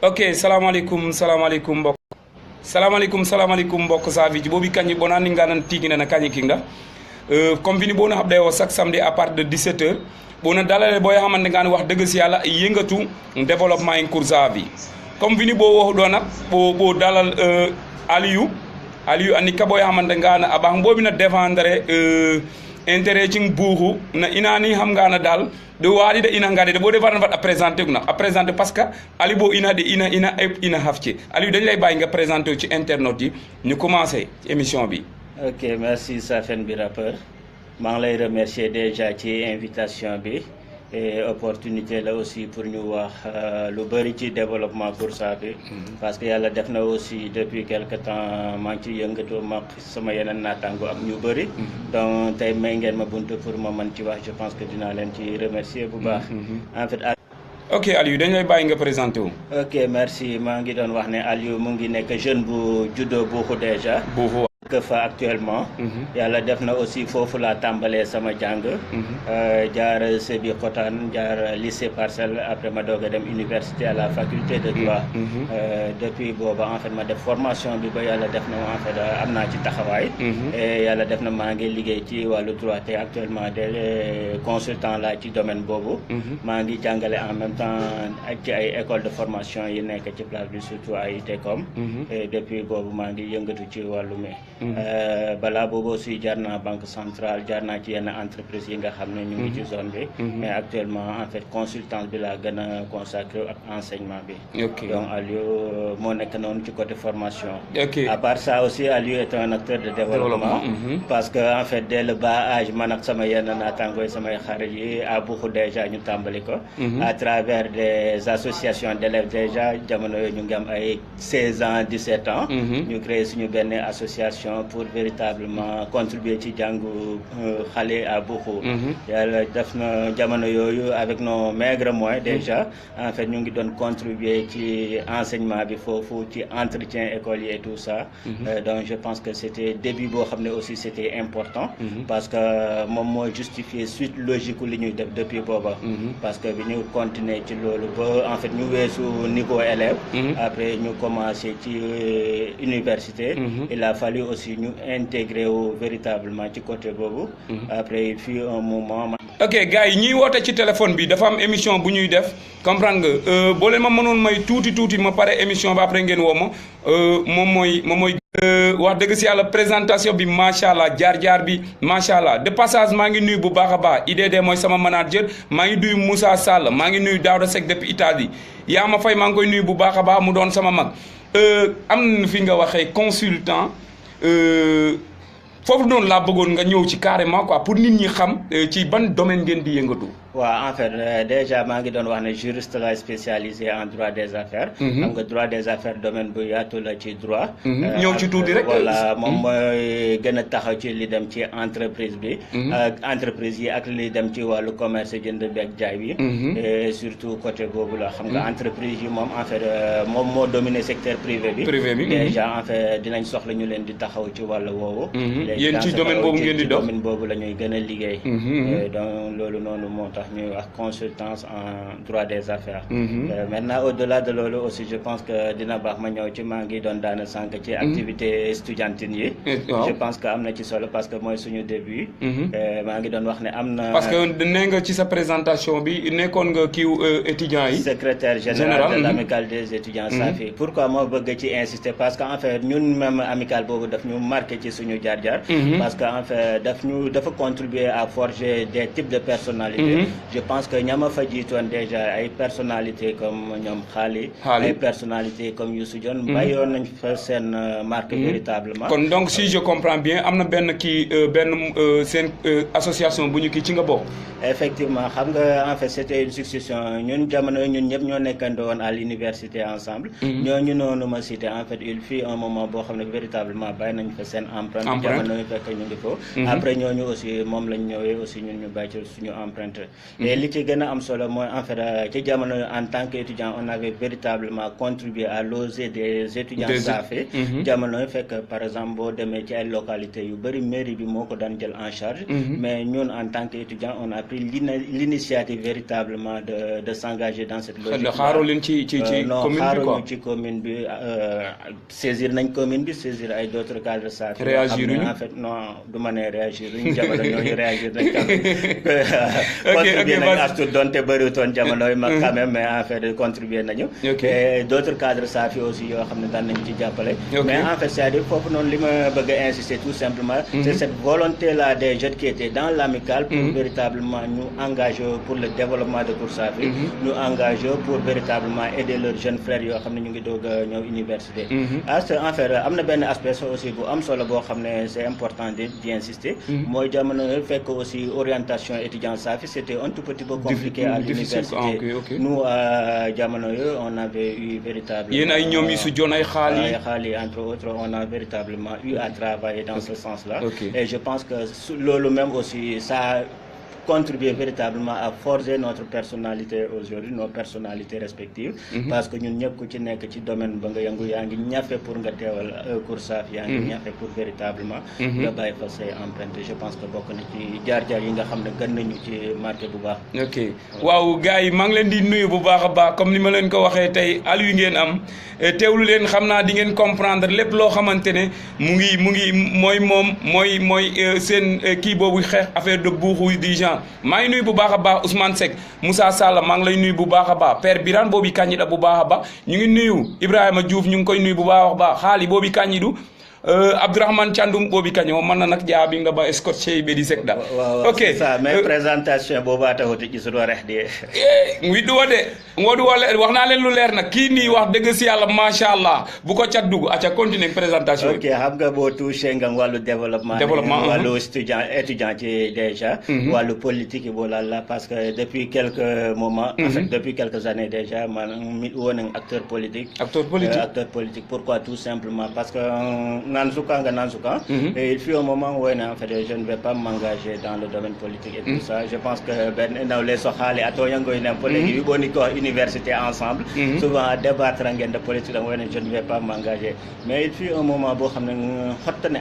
Ok, salaamaaleykum mbokk. salaamaaleykum mbokk Savage bobi kanyi bonani nganan tigina na kanyi kinga. Comme vini bona habde wo chaque samedi à partir de 17h. Bona dalale boy xamante ngane wax deug ci yalla yengatu développement en Kourzavi. Comme vini bo wax do nak bo dalal Aliou andi ka boy xamante ngane abang bobi na défendre intérêt ci buuxu na inani xam ngana dal de wadi de ina ngade de bo defar na présenter ko na présenter parce que Ali bo ina de ina hafci Ali dañ lay bay nga présenter ci internet yi ñu commencer émission bi. Ok, merci Safen bi rappeur. Je lay remercier déjà ci invitation bi et opportunité là aussi pour ñu wax lu bari ci développement pour ça bi parce que yalla def na aussi depuis quelque temps ma ci yëngatu ma sama yenen natango ak ñu bari donc tay may ngeen ma buntu pour ma man ci wax je pense que dina len ci remercier bu baax en fait. Ok Aliou dañ lay bàyyi nga présenté wu. Ok merci maa ngi doon wax ne Aliou mu ngi nekk jeune bu juddoo Buuxu déjà. Buuxu que fa actuellement. Yàlla def na aussi foofu laa tàmbalee sama jàng. jaar Sébi Xotaan jaar lycée Parcelles après ma doog a dem université à la faculté de droit. Depuis booba en fait ma def formation bi ba yàlla def na en fait am naa ci taxawaay. et yàlla def na maa ngi liggéey ci wàllu droit te actuellement de consultant laa ci domaine boobu. maa ngi jàngale en même temps ak ci ay école de formation yi nekk ci place bi surtout ay TECOM. et depuis boobu maa ngi yëngatu ci wàllu mi. balaa boobu aussi jaar naa banque centrale jaar naa ci yenn entreprise yi nga xam ne ñu ngi ci zone bi. mais actuellement en fait consultance bi laa gën a consacré ak enseignement bi. donc Aliou moo nekk noonu ci côté formation. à part ça aussi Aliou est un acteur de développement. parce que en fait dès le bas âge man ak sama yenn naataangooy samay xarit yi à Buuxu déjà ñu tàmbali ko. à travers des associations d'élèves déjà jamono yooyu ñu ngi am ay 16 ans 17 ans. ñu créé suñu benn association pour véritablement contribuer ci jàngu xale à Buuxu. yàlla def na jamono yooyu avec nos maigres moyens déjà en fait ñu ngi doon contribuer ci enseignement bi foofu ci entretien école yi et tout ça. donc je pense que c'était début boo xam ne aussi c'était important. parce que moom mooy justifier suite logique li ñuy def depuis booba. parce que bi ñu continuer ci loolu ba en fait ñu weesu niveau élève. après ñu commencé ci université. Il a fallu aussi ñu intégrer véritablement ci côté boobu. après il fut un moment. ok gars yi ñiy woote ci téléphone bi dafa am émission bu ñuy def comprendre nga boo leen ma mënoon may tuuti ma pare émission ba après ngeen woo ma moom mooy wax dëgg si yàlla présentation bi macha allah jaar bi macha allah de passage maa ngi nuyu bu baax a baax IDD mooy sama manager maa ngi nuyu Moussa Sall maa ngi nuyu Daouda Seck depuis Italie yaa ma fay maa ngi koy nuyu bu baax a baax mu doon sama mag am na fi nga waxee consultant. foofu noonu laa bëggoon nga ñëw ci carrément quoi pour nit ñi xam ci ban domaine ngeen di yëngatu. waaw en fait déjà maa ngi doon wax ne juriste la spécialisé en droit des affaires. xam nga droit des affaires domaine bu yaatu la ci droit. ñëw ci tuuti rek. voilà moom mooy gën a taxaw ci li dem ci entreprise bi. entreprise yi ak li dem ci wàllu commerce jënd beeg jaay bi. et surtout côté boobu la xam nga entreprise yi moom en fait moom moo dominé secteur privé bi. déjà en fait dinañ soxla ñu leen di taxaw ci wàllu woowu. yéen ci domaine boobu ngeen di dox domaine boobu la ñuy gën a liggéey. donc loolu noonu moo tax ñuy wax consultance en droit des affaires. Maintenant au-delà de loolu aussi je pense que dina baax ma ñëw ci maa ngi doon daana sànq ci activité estudiantine yi. je pense que am na ci solo parce que mooy suñu début. maa ngi doon wax ne am na. parce que nee nga ci sa présentation bi nekkoon nga kiiw étudiants yi. secrétaire général de l'amicale des étudiants Safi. pourquoi ma bëgg ci insister parce que en fait ñun même amicale boobu daf ñu marqué ci suñu jaar-jaar. parce que en fait dafa contribuer à forger des types de personnalités. je pense que ñama fa jiitoon déjà ay personnalités comme ñoom Xaali ay personnalités comme Youssou Dione bàyyoon nañ fa seen marque véritablement. kon donc si je comprends bien am na benn kii seen association bu ñu kii ci nga bokk. effectivement xam nga en fait c'était une succession ñun jamono ñun ñëpp ñoo nekkandoo woon à l'université ensemble. ñooñu noonu ma cité en fait il fut un moment boo xam ne véritablement bàyyi nañ fa seen empreinte jamono ñu fekk ñu ngi ko. après ñooñu aussi moom lañ ñëwee aussi ñun ñu bàyyi ci suñu empreinte. et li ci gën a am solo mooy en fait ci jamono en tant qu'étudiant on avait véritablement contribué à loger des étudiants SAFE jamono fekk par exemple boo demee ci ay localités yu bëri mairie bi moo ko daan jël en charge mais ñun en tant qu'étudiant on a pris l'initiative véritablement de s'engager dans cette logique. xaaroo leen ci commune bi quoi non ci commune bi saisir nañ commune bi saisir ay d'autres cadres SAFE. réagir en fait non du ma ne réagir ñu jamono ñooñu réagir nañ contribuer nañ astu donte bëriwutoon jamono yi mag quand même mais en fait contribuer nañu et d'autres cadres SAFE aussi yoo xam ne daan nañ ci jàppale mais en fait c'est-à-dire foofu noonu li ma bëgg a insister tout simplement c'est cette volonté là des jeunes qui étaient dans l'amicale pour véritablement ñu engager pour le développement de Cour SAFE ñu engager pour véritablement aider leurs jeunes frères yoo xam ne ñu ngi doog a ñëw université en fait am na benn aspect aussi bu am solo boo xam ne c'est important d'y insister mooy jamono fekk aussi orientation étudiant SAFE c'était un tout petit peu compliqué à l'université nous jamono yooyu on avait eu véritablement yéen ay ñoom yi su joon ay xaali entre autres on a véritablement eu à travailler dans ce sens-là et je pense que loolu même aussi ça contribuer véritablement à forger notre personnalité aujourd'hui nos personnalités respectives parce que ñun ñëpp ku ci nekk ci domaine ba nga yëngu yaa ngi ñafe pour nga teewal Cour SAFE yaa ngi ñafe pour véritablement nga bàyyi fa say empreinte je pense que bokk na ci jaar-jaar yi nga xam ne gën nañu ci marqué bu baax ok waaw gars yi maa ngi leen di nuyu bu baax a baax comme ni ma leen ko waxee tey àll yu ngeen am teewlu leen xam naa di ngeen comprendre lépp loo xamante ne mu ngi mooy seen kii boobu xeex affaire de buuxu di genre maa ngi nuyu bu baax a baax Ousmane Seck Moussa Sall maa ngi lay nuyu bu baax a baax Père Birane boobu Kandida bu baax a baax ñu ngi nuyu Ibrahima Diouf ñu ngi koy nuyu bu baax a baax xaali boobu Kandidou Abdourahmane Thiandoum boobu kaño man na nag jaabi nga ba scotché be di sekda ok c'est ça mais présentation boba taxoti ci sudo rex di wi do de ngodu wala wax na len lu leer nak ki ni wax deug ci yalla ma sha Allah bu ko cat dug aca continuer présentation ok xam nga bo touché nga walu développement walu étudiant ci déjà walu politique bo la parce que depuis quelques moments en fait depuis quelques années déjà man mi won acteur politique pourquoi tout simplement parce que Nanzuka, et il fut un moment où en fait, je ne vais pas m'engager dans le domaine politique et tout ça. Je pense que dans les Sohali, à Toyango, université ensemble, souvent à débattre de politique, je ne vais pas m'engager. Mais il fut un moment où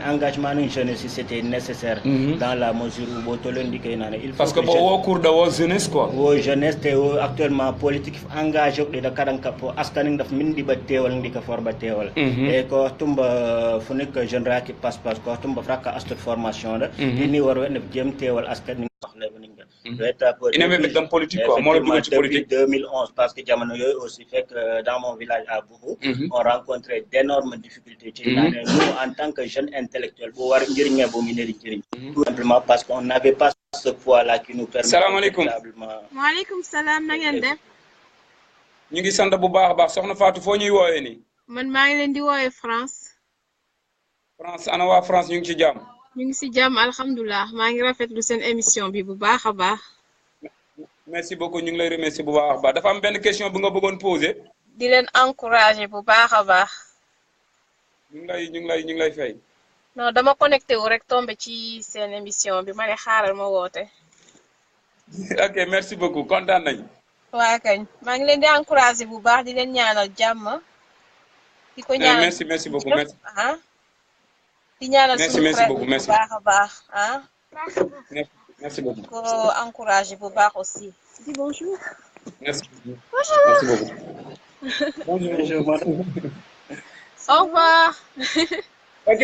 l'engagement de jeunesse c'était nécessaire dans la mesure où il faut parce que au cours de vos jeunesse quoi. Vos jeunesse actuellement politique engagé de Karankapo, Askaning of Mindi Batewal, Ndika for Batewal. Et quand Tumba que jeune ra qui passe ko tumba fraka astor formation la ni waro ne jëm téwal askan ni wax la ni nga ina même dans politique quoi mo la dugal ci politique 2011 parce que jamono yoy aussi fait que dans mon village à Bourou on rencontrait d'énormes difficultés ci nous en tant que jeunes intellectuels bo war njëriñ bo mi neri njëriñ tout simplement parce qu'on n'avait pas ce poids là qui nous permet salam alaykoum wa alaykoum salam na ngeen def ñu ngi sant bu baax baax soxna Fatou fo ñuy woyé ni man ma ngi leen di woyé France ana waa France ñu ngi ci jàmm. ñu ngi ci jàmm alhamdulilah maa ngi rafetlu seen émission bi bu baax a baax. merci beaucoup ñu ngi lay remercier bu baax a baax dafa am benn question bu nga bëggoon poser. di leen encourager bu baax a baax. ñu ngi lay fay. non dama connecté wu rek tombé ci seen émission bi ma ne xaaral ma woote. ok merci beaucoup kontaan nañu. waa kañ maa ngi leen di encourager bu baax di leen ñaanal jàmm. di ko ñaanal merci beaucoup merci. di ñaanal suñu frère bu baax a baax merci beaucoup ko encourager bu baax aussi dis bonjour merci beaucoup bonjour au revoir ok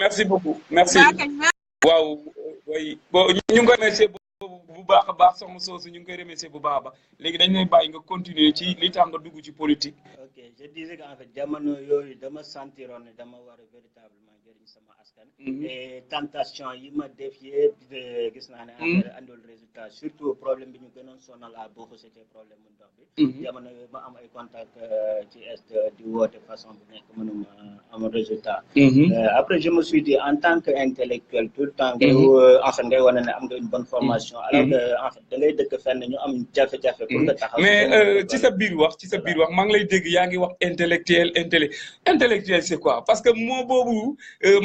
merci beaucoup merci waaw way bo ñu ngi koy remercier bu baax a baax soxna soosu ñu ngi koy remercier bu baax a baax léegi dañ lay bàyyi nga continuer ci li tax nga dugg ci politique ok je disais qu'en fait jamono yooyu dama sentiroon ne dama war a véritablement jëriñ sama askan et tentation yi ma def yëpp gis naa ne affaire andul résultat surtout problème bi ñu gënoon sonal à beaucoup c'était problème mu ndox bi jamono yooyu ma am ay contact ci est di woote façon bu nekk mënuma am résultat après je me suis dit en tant que intellectuel tout le temps ngay en fait ngay wane ne am nga une bonne formation alors que en fait da ngay dëkk fenn ñu am jafe-jafe pour nga taxaw mais ci sa biir wax maa ngi lay dégg yaa ngi wax intellectuel c'est quoi parce que moo boobu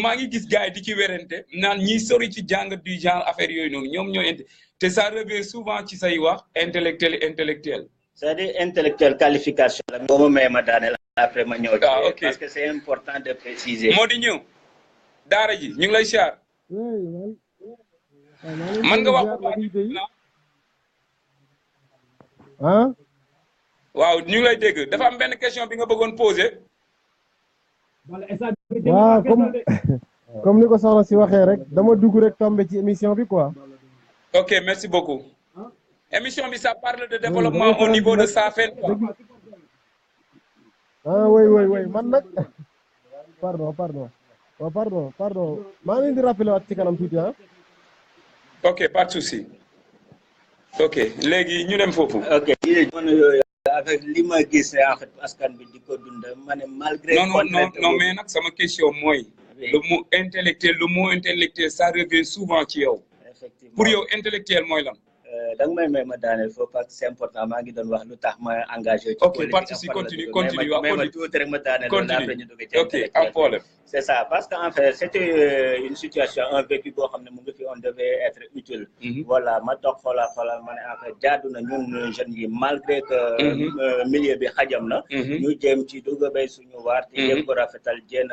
maa ngi gis gars yi di ci werante naan ñiy sori ci jàng du genre affaire yooyu noonu ñoom ñoo te ça revient souvent ci say wax intellectuel. c'est-à-dire intellectuel qualification la. boo ma may ma daaneel après ma ñëw. Ok parce que c'est important de préciser. moo di ñëw daara ji ñu ngi lay siyaar. man nga wax ah. waaw ñu ngi lay dégg dafa am benn question bi nga bëggoon poser. waaw comme ni ko soxna si waxee rek dama dugg rek tombé ci émission bi quoi. ok merci beaucoup. émission bi ça parle de développement au niveau de Safeen quoi. ah oui man nag pardon maa ngi leen di rappelé waat ci kanam tuuti ah. ok pas de souci. ok léegi ñu dem foofu. ok jamono yooyu avec li ma gis en fait askan bi di ko dund ma ne malgré. non mais nag sama question mooy. le mot intellectuel ça revient souvent ci yow. effectivement pour yow intellectuel mooy lan. da nga may ma daaneel foofu parce que c'est important maa ngi doon wax lu tax ma engagé. ci ok pas de souci continue waaw mais ma tuuti rek ma daaneel. continue ñu dugg ci ok am problème. c'est ça parce que en fait c'était une situation un vécu boo xam ne mu ngi fi on devait être utile. voilà ma toog xoolal ma ne en fait jaadu na ñun jeunes yi malgré que. milieu bi xajam na. ñu jéem ci dugg bay suñu waar. te jéem ko rafetal jéem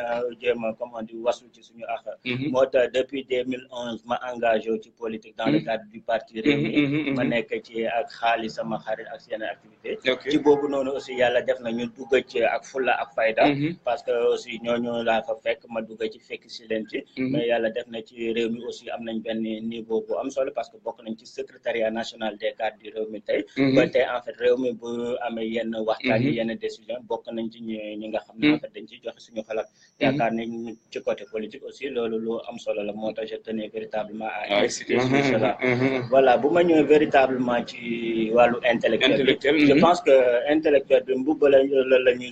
comme on dit wasu ci suñu ax. moo tax depuis 2011 ma engagé ci politique dans le cadre du parti Rewmi. ma nekk ci ak xaalis sama xarit ak yeneen activité ci boobu noonu aussi yàlla def na ñu dugg ci ak fulla ak fayda. parce que aussi ñooñu laa fa fekk ma dugg ci fekk si leen ci. mais yàlla def na ci réew mi aussi am nañ benn niveau bu am solo parce que bokk nañ ci secrétariat national des cadres du réew mi tey. ba tey en fait réew mi bu amee yenn waxtaan yi yenn décision bokk nañ ci ñi nga xam ne en fait dañ ciy joxe suñu xalaat. yaakaar nañ ci côté politique aussi loolu lu am solo la moo tax je tenais véritablement à insister sur cela. voilà bu ma ñëwee véritablement ci wàllu intellectuel je pense que intellectuel bi mbubb la ñuy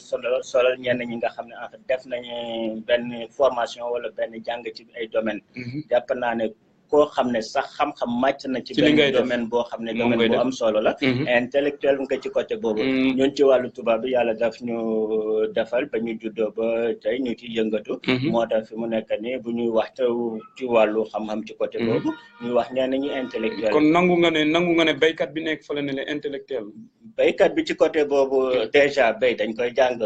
solal ñenn ñi nga xam ne en fait def nañu benn formation wala benn jàng ci ay domaine jàpp naa ne koo xam ne sax xam-xam màcc na ci benn domaine boo xam ne domaine bu am solo la intellectuel nga ci côté boobu ñun ci wàllu tubaab bi yàlla daf ñu defal ba ñu juddoo ba tey ñu ci yëngatu moo tax fi mu nekk nii bu ñuy wax ci wàllu xam-xam ci côté boobu ñuy wax ñenn ñi intellectuel kon nangu nga ne béykat bi nekk fële ne le intellectuel béykat bi ci côté boobu déjà béy dañ koy jàng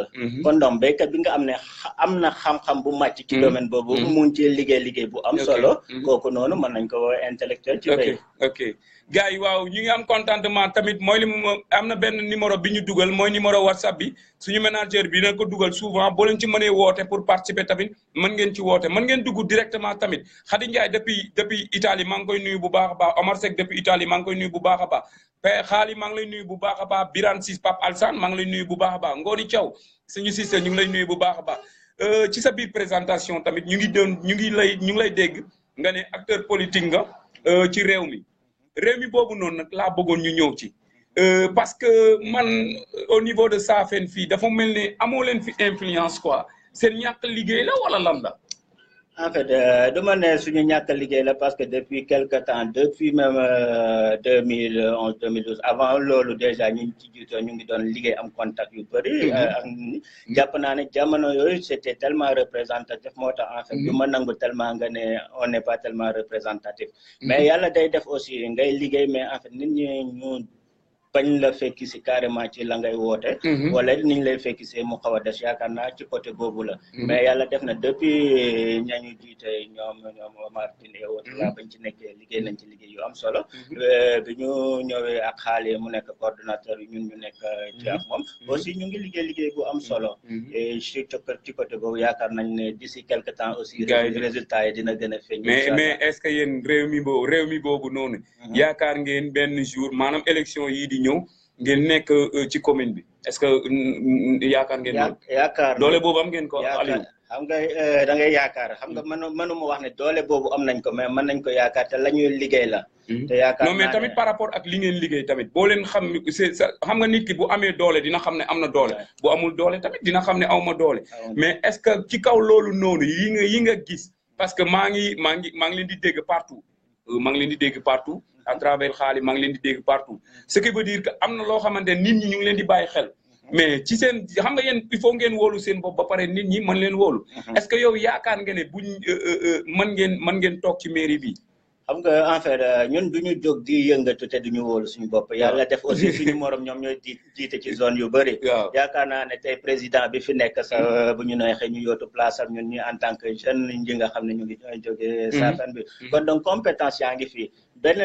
kon donc béykat bi nga am na xam-xam bu màcc ci domaine boobu mu ngi ci liggéey bu am solo kooku noonu mën nañ ko woo intellectuel ci béy ok gars yi waaw ñu ngi am contentement tamit mooy li mu am na benn numéro bi ñu dugal mooy numéro WhatsApp bi suñu manager bi dina ko dugal souvent boo leen ci mënee woote pour participer tamit mën ngeen ci woote mën ngeen dugg directement tamit Khady Ndiaye depuis Italie maa ngi koy nuyu bu baax a baax Omar Seck depuis Italie maa ngi koy nuyu bu baax a baax Xaali maa ngi lay nuyu bu baax a baax Birane Ciss Pape Alsane maa ngi lay nuyu bu baax a baax Ngoni Thiaw suñu Cissé ñu ngi lay nuyu bu baax a baax ci sa biir présentation tamit ñu ngi lay dégg nga ne acteur politique nga ci réew mi boobu noonu nag laa bëggoon ñu ñëw ci parce que man au niveau de Safeen fii dafa mel ne amoo leen fi influence quoi seen ñàkk liggéey la wala lan la. en fait dama ne suñu ñàkk liggéey la parce que depuis quelque temps depuis même 2011 2012 avant loolu déjà ñu ci jiitoo ñu ngi doon liggéey am contact yu bëri ak jàpp naa ne jamono yooyu c'était tellement représentatif moo tax en fait du ma nangu tellement nga ne on n'est pas tellement représentatif mais yàlla day def aussi ngay liggéey mais en fait nit ñi ñu bañ la fekki si carrément ci la ngay woote wala niñ lay fekki see mu xaw a des yaakaar naa ci côté boobu la mais yàlla def na depuis ñañu jiite ñoom Martine et autres la bañ ci nekkee liggéey nañ ci liggéey yu am solo bi ñu ñëwee ak xaale mu nekk coordonnateur yi ñun ñu nekk ci ak moom aussi ñu ngi liggéey bu am solo et ci côté boobu yaakaar nañ ne d'ici quelque temps aussi résultat yi dina gën a feeñ mais est-ce que yéen réew mi boobu noonu yaakaar ngeen benn jour maanaam élection yii di ñëw ngeen nekk ci commune bi est-ce que yaakaar ngeen yaakaar doole boobu am ngeen ko Aliou xam nga da ngay yaakaar xam nga mënuma wax ne doole boobu am nañ ko mais mën nañ ko yaakaar te la ñuy liggéey la te yaakaar non mais tamit par rapport ak li ngeen liggéey tamit boo leen xam xam nga nit ki bu amee doole dina xam ne am na doole bu amul doole tamit dina xam ne awma doole mais est-ce que ci kaw loolu noonu yi nga gis parce que maa ngi leen di dégg partout à travers xaali maa ngi leen di dégg partout ce qui veut dire que am na loo xamante nit ñi ñu ngi leen di bàyyi xel mais ci seen xam nga yéen il faut ngeen wóolu seen bopp ba pare nit ñi mën leen wóolu. est-ce que yow yaakaar nga ne buñ mën ngeen toog ci mairie bi. xam nga en fait ñun duñu jóg di yëngatu te duñu wóolu suñu bopp yàlla def aussi suñu morom ñoom ñooy jiite ci zone yu bëri yaakaar naa ne tey président bi fi nekk sa bu ñu neexee ñu yootu place am ñun ñu en tant que jeune ñi nga xam ne ñu ngi jógee saafan bi kon donc compétence yaa ngi fii benn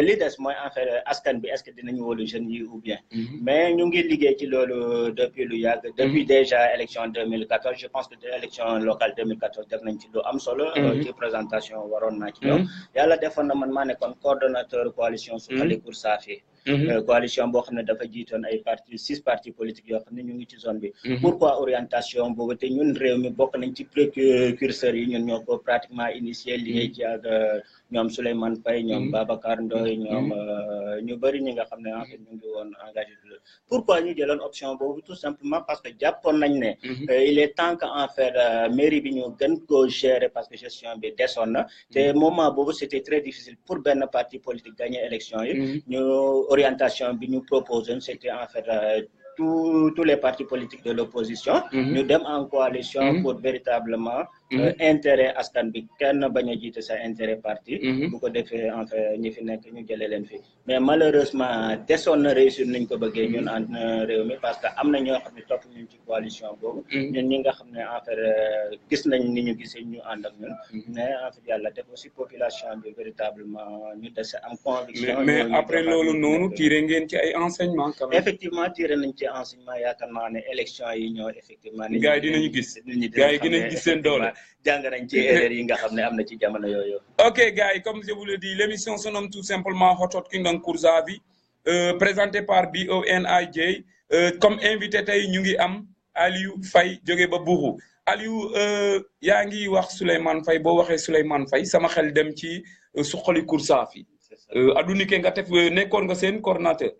li des mooy en fait askan bi est-ce que dinañu wóolu jeunes yi ou bien mais ñu ngi liggéey ci loolu depuis lu yàgg depuis déjà élection 2014 je pense que élection locale 2014 def nañ ci lu am solo ci présentation waroon naa ci ñoom yàlla defoon na man maa nekkoon coordonnateur coalition Suxali Koursaafi coalition boo xam ne dafa jiitoon ay partis 6 partis politiques yoo xam ne ñu ngi ci zone bi pourquoi orientation boobu te ñun réew mi bokk nañ ci précurseurs yi ñun ñoo ko pratiquement initié liggéey ci ak ñoom Souleymane Faye ñoom Babacar Ndoye ñoom ñu bëri ñi nga xam ne en fait ñu ngi woon engagé pourquoi ñu jëloon option boobu tout simplement parce que jàppoon nañ ne il est temps que en fait mairie bi ñu gën koo gérer parce que gestion bi desoon na te moment boobu c'était très difficile pour benn parti politique gagner élection yi ñu orientation bi ñu proposé c'était en fait tous les partis politiques de l'opposition ñu dem en coalition pour véritablement intérêt askan bi kenn bañ a jiite sa intérêt parti bu ko defee en fait ñi fi nekk ñu jëlee leen fi mais malheureusement desoon na réussir nañ ko bëggee ñun en réew mi parce que am na ñoo xam ne topp ñun ci coalition boobu ñun ñi nga xam ne en fait gis nañ ni ñu gisee ñu ànd ak ñun mais en fait yàlla def aussi population bi véritablement ñu dese am conviction mais après loolu noonu tiré ngeen ci ay enseignements quand même effectivement tiré nañ ci enseignement yaakaar naa ne élection yi ñoo effectivement gars yi dinañu gis gars yi dinañ gis seen doole jàng nañ ci erreur yi nga xam ne am na ci jamono yooyu. Ok gars yi comme je vous le dis l'émission se nomme tout simplement Hot Hot Kingdom Kursaafi présenté par BONIJ comme invité tey ñu ngi am Aliou Faye jóge ba Buuxu Aliou yaa ngi wax Souleymane Faye boo waxee Souleymane Faye sama xel dem ci Suxali Kursaafi adunike nga tef nekkoon nga seen coordinateur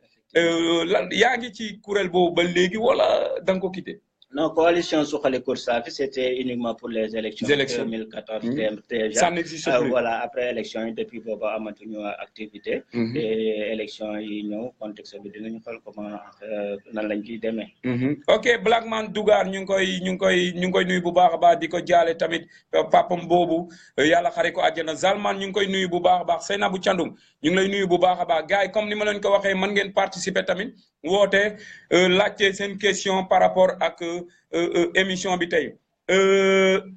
yaa ngi ci kuréel boobu ba léegi wala da nga ko quitté. Non, coalition Suxali Koursaafi, c'était uniquement pour les élections 2014. Ça n'existe plus. Voilà, après élection, depuis Boba Amatuñu activité. Et élection, il y a un contexte de comment nan lañ ciy demee. Ok, Blackman Dougar ñu ngi koy nuyu bu baax a baax di ko jaale tamit papam boobu yàlla xare ko àjjana Zalman ñu ngi koy nuyu bu baax a baax Seynabou Thiandoum ñu ngi lay nuyu bu baax a baax gars yi comme ni ma leen ko waxee mën ngeen participer tamit woote laajte seen question par rapport ak émission bi tey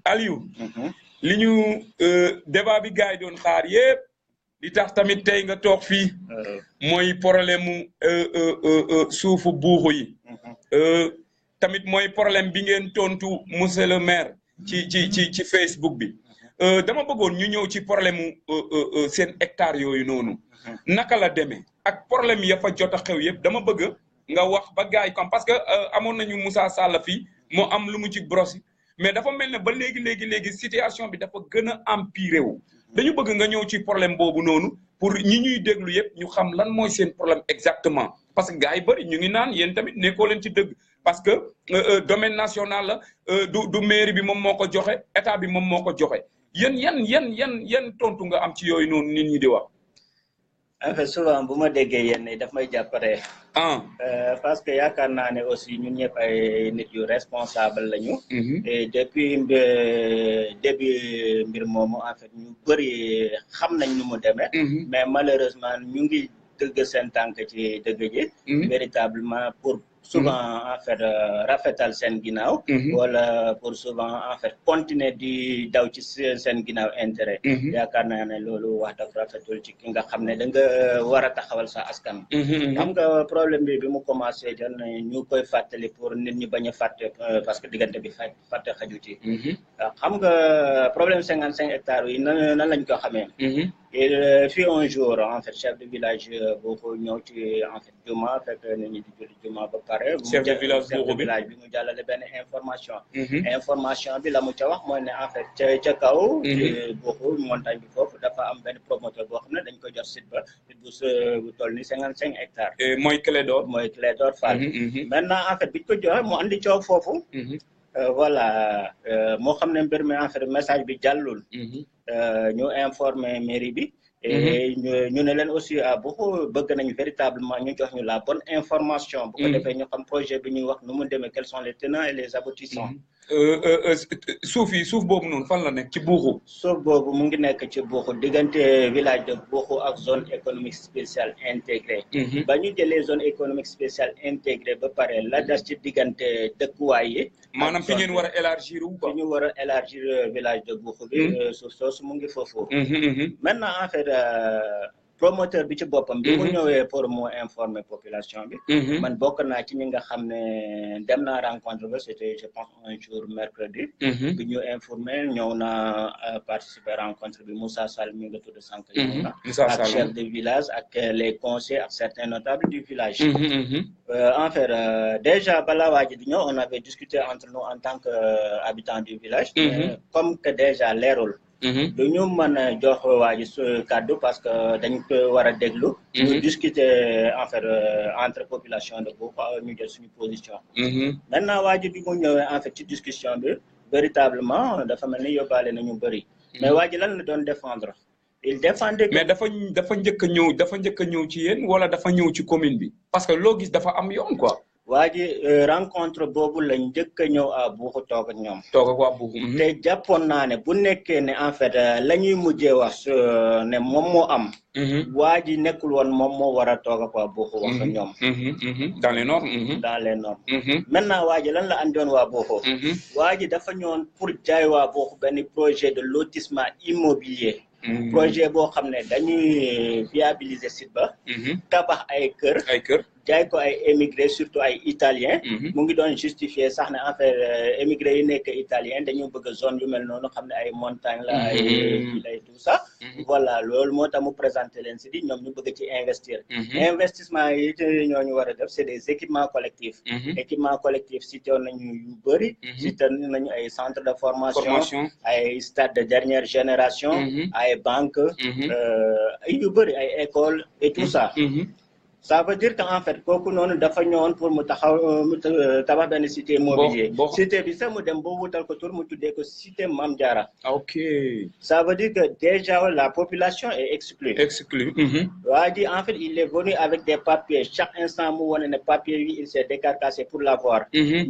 Aliou li ñu débat bi gars yi doon xaar yépp di tax tamit tey nga toog fii mooy problème mu suufu buuxu yi tamit mooy problème bi ngeen tontu monsieur le maire ci Facebook bi dama bëggoon ñu ñëw ci problème mu seen hectare yooyu noonu naka la demee ak problème ya fa jot a xew yëpp dama bëgg nga wax ba gars yi comme parce que amoon nañu Moussa Sall fii moo am lu mu ci brosse mais dafa mel ne ba léegi situation bi dafa gën a empiré wu dañu bëgg nga ñëw ci problème boobu noonu pour ñi ñuy déglu yëpp ñu xam lan mooy seen problème exactement parce que gars yi bëri ñu ngi naan yéen tamit nekkoo leen ci dëgg parce que domaine national la du mairie bi moom moo ko joxe état bi moom moo ko joxe yan tontu nga am ci yooyu noonu nit ñi di wax. En fait souvent bu ma déggee yenn daf may jàppare parce que yaakaar naa ne aussi ñun ñëpp ay nit yu responsable lañu et depuis début mbir moomu en fait ñu bëri xam nañ nu mu demee mais malheureusement ñu ngi dëgg seen tànk ci dëgg ji véritablement pour souvent en fait rafetal seen ginnaaw wala pour souvent en fait continuer di daw ci seen ginnaaw intérêt yaakaar naa ne loolu wax dëgg rafetul ci ki nga xam ne da nga war a taxawal sa askan xam nga problème bi mu commencé jon ñu koy fàttali pour nit ñi bañ a fàtte parce que diggante bi fàtte xaju ci xam nga problème 55 hectares yi nan lañ ko xamee il fut un jour en fait chef de village boo ñëw ci en fait juma fekk nit ñi di julli juma ba pare chef de village bi mu jàllale benn information bi la mu ca wax mooy ne en fait ca kaw booxu montagne bi foofu dafa am benn promoteur boo xam ne dañ ko jox site ba bu toll ni 55 hectares mooy Clédor Fall maintenant en fait biñ ko joxe mu andi coow foofu voilà moo xam ne mbir mi en fait message bi jàllul ñu informé mairie bi et ñu ne leen aussi à beaucoup bëgg nañu véritablement ñu jox ñu la bonne information. bu ko defee ñu xam projet bi ñuy wax nu mu demee quels sont les tenants et les aboutissants. suuf boobu noonu fan la nekk ci Buuxu. suuf boobu mu ngi nekk ci Buuxu diggante village de Buuxu ak zone économique spéciale intégrée. ba ñu jëlee zone économique spéciale intégrée ba pare la des ci diggante dëkkuwaay yi. maanaam fi ngeen war a élargir wu quoi. fi ñu war a élargir village de Buuxu bi. suuf soosu mu ngi foofu. maintenant en fait promoteur bi ci boppam. bi mu ñëwee pour mu informer population bi. man bokk naa ci ñi nga xam ne dem naa rencontre ba c'était je pense un jour mercredi. bi ñu informer ñëw naa participer rencontre bi Moussa Sall mi nga tudd sànq. ak chef de village ak les conseillers ak certains notables du village. En fait déjà balaa waa ji di ñëw on avait discuté entre nous en tant que habitants du village. comme que déjà leerul. du ñu mën a jox waa ji kàddu parce que dañ ko war a déglu. ñu discuter en fait entre population de Buuxu ñu jël suñu position. maintenant waa ji bi mu ñëwee en fait ci discussion bi véritablement dafa mel ni yóbbaale nañu bëri. mais waa ji lan la doon défendre. il défendait que mais dafa njëkk a ñëw ci yéen wala dafa ñëw ci commune bi parce que loo gis dafa am yoon quoi. waa ji rencontre boobu lañ njëkk a ñëw à Buuxu toog ak ñoom. toog ak waa Buuxu. te jàppoon naa ne bu nekkee ne en fait la ñuy mujjee wax ne moom moo am. waa ji nekkul woon moom moo war a toog ak waa Buuxu wax ak ñoom. dans les normes. dans les normes. maintenant waa ji lan la andoon waa Buuxu. waa ji dafa ñëwoon pour jaay waa Buuxu benn projet de lotissement immobilier. projet boo xam ne dañuy viabiliser site ba. tabax ay kër. jaay ko ay émigré surtout ay italien mu ngi doon justifier sax ne en fait émigré yi nekk italien dañu bëgg zone yu mel noonu xam ne ay montagne la ay lay tout ça voilà loolu moo tax mu présenté leen si di ñoom ñu bëgg ci investir investissement yi ñooñu war a def c'est des équipements collectifs équipements collectifs cité nañu yu bëri cité nañu ay centre de formation ay stade de dernière génération ay banque yu bëri ay école et tout ça. Ça veut dire qu'en fait kooku noonu dafa ñëwoon pour mu taxaw mu tabax benn cité immobilier cité bi sax mu dem ba wutal ko tur mu tuddee ko cité Mame Diarra. ok ça veut dire que déjà la population est exclue. waa ji en fait il est venu avec des papiers chaque instant mu wane ne papier yi il s'est décarcassé pour l'avoir.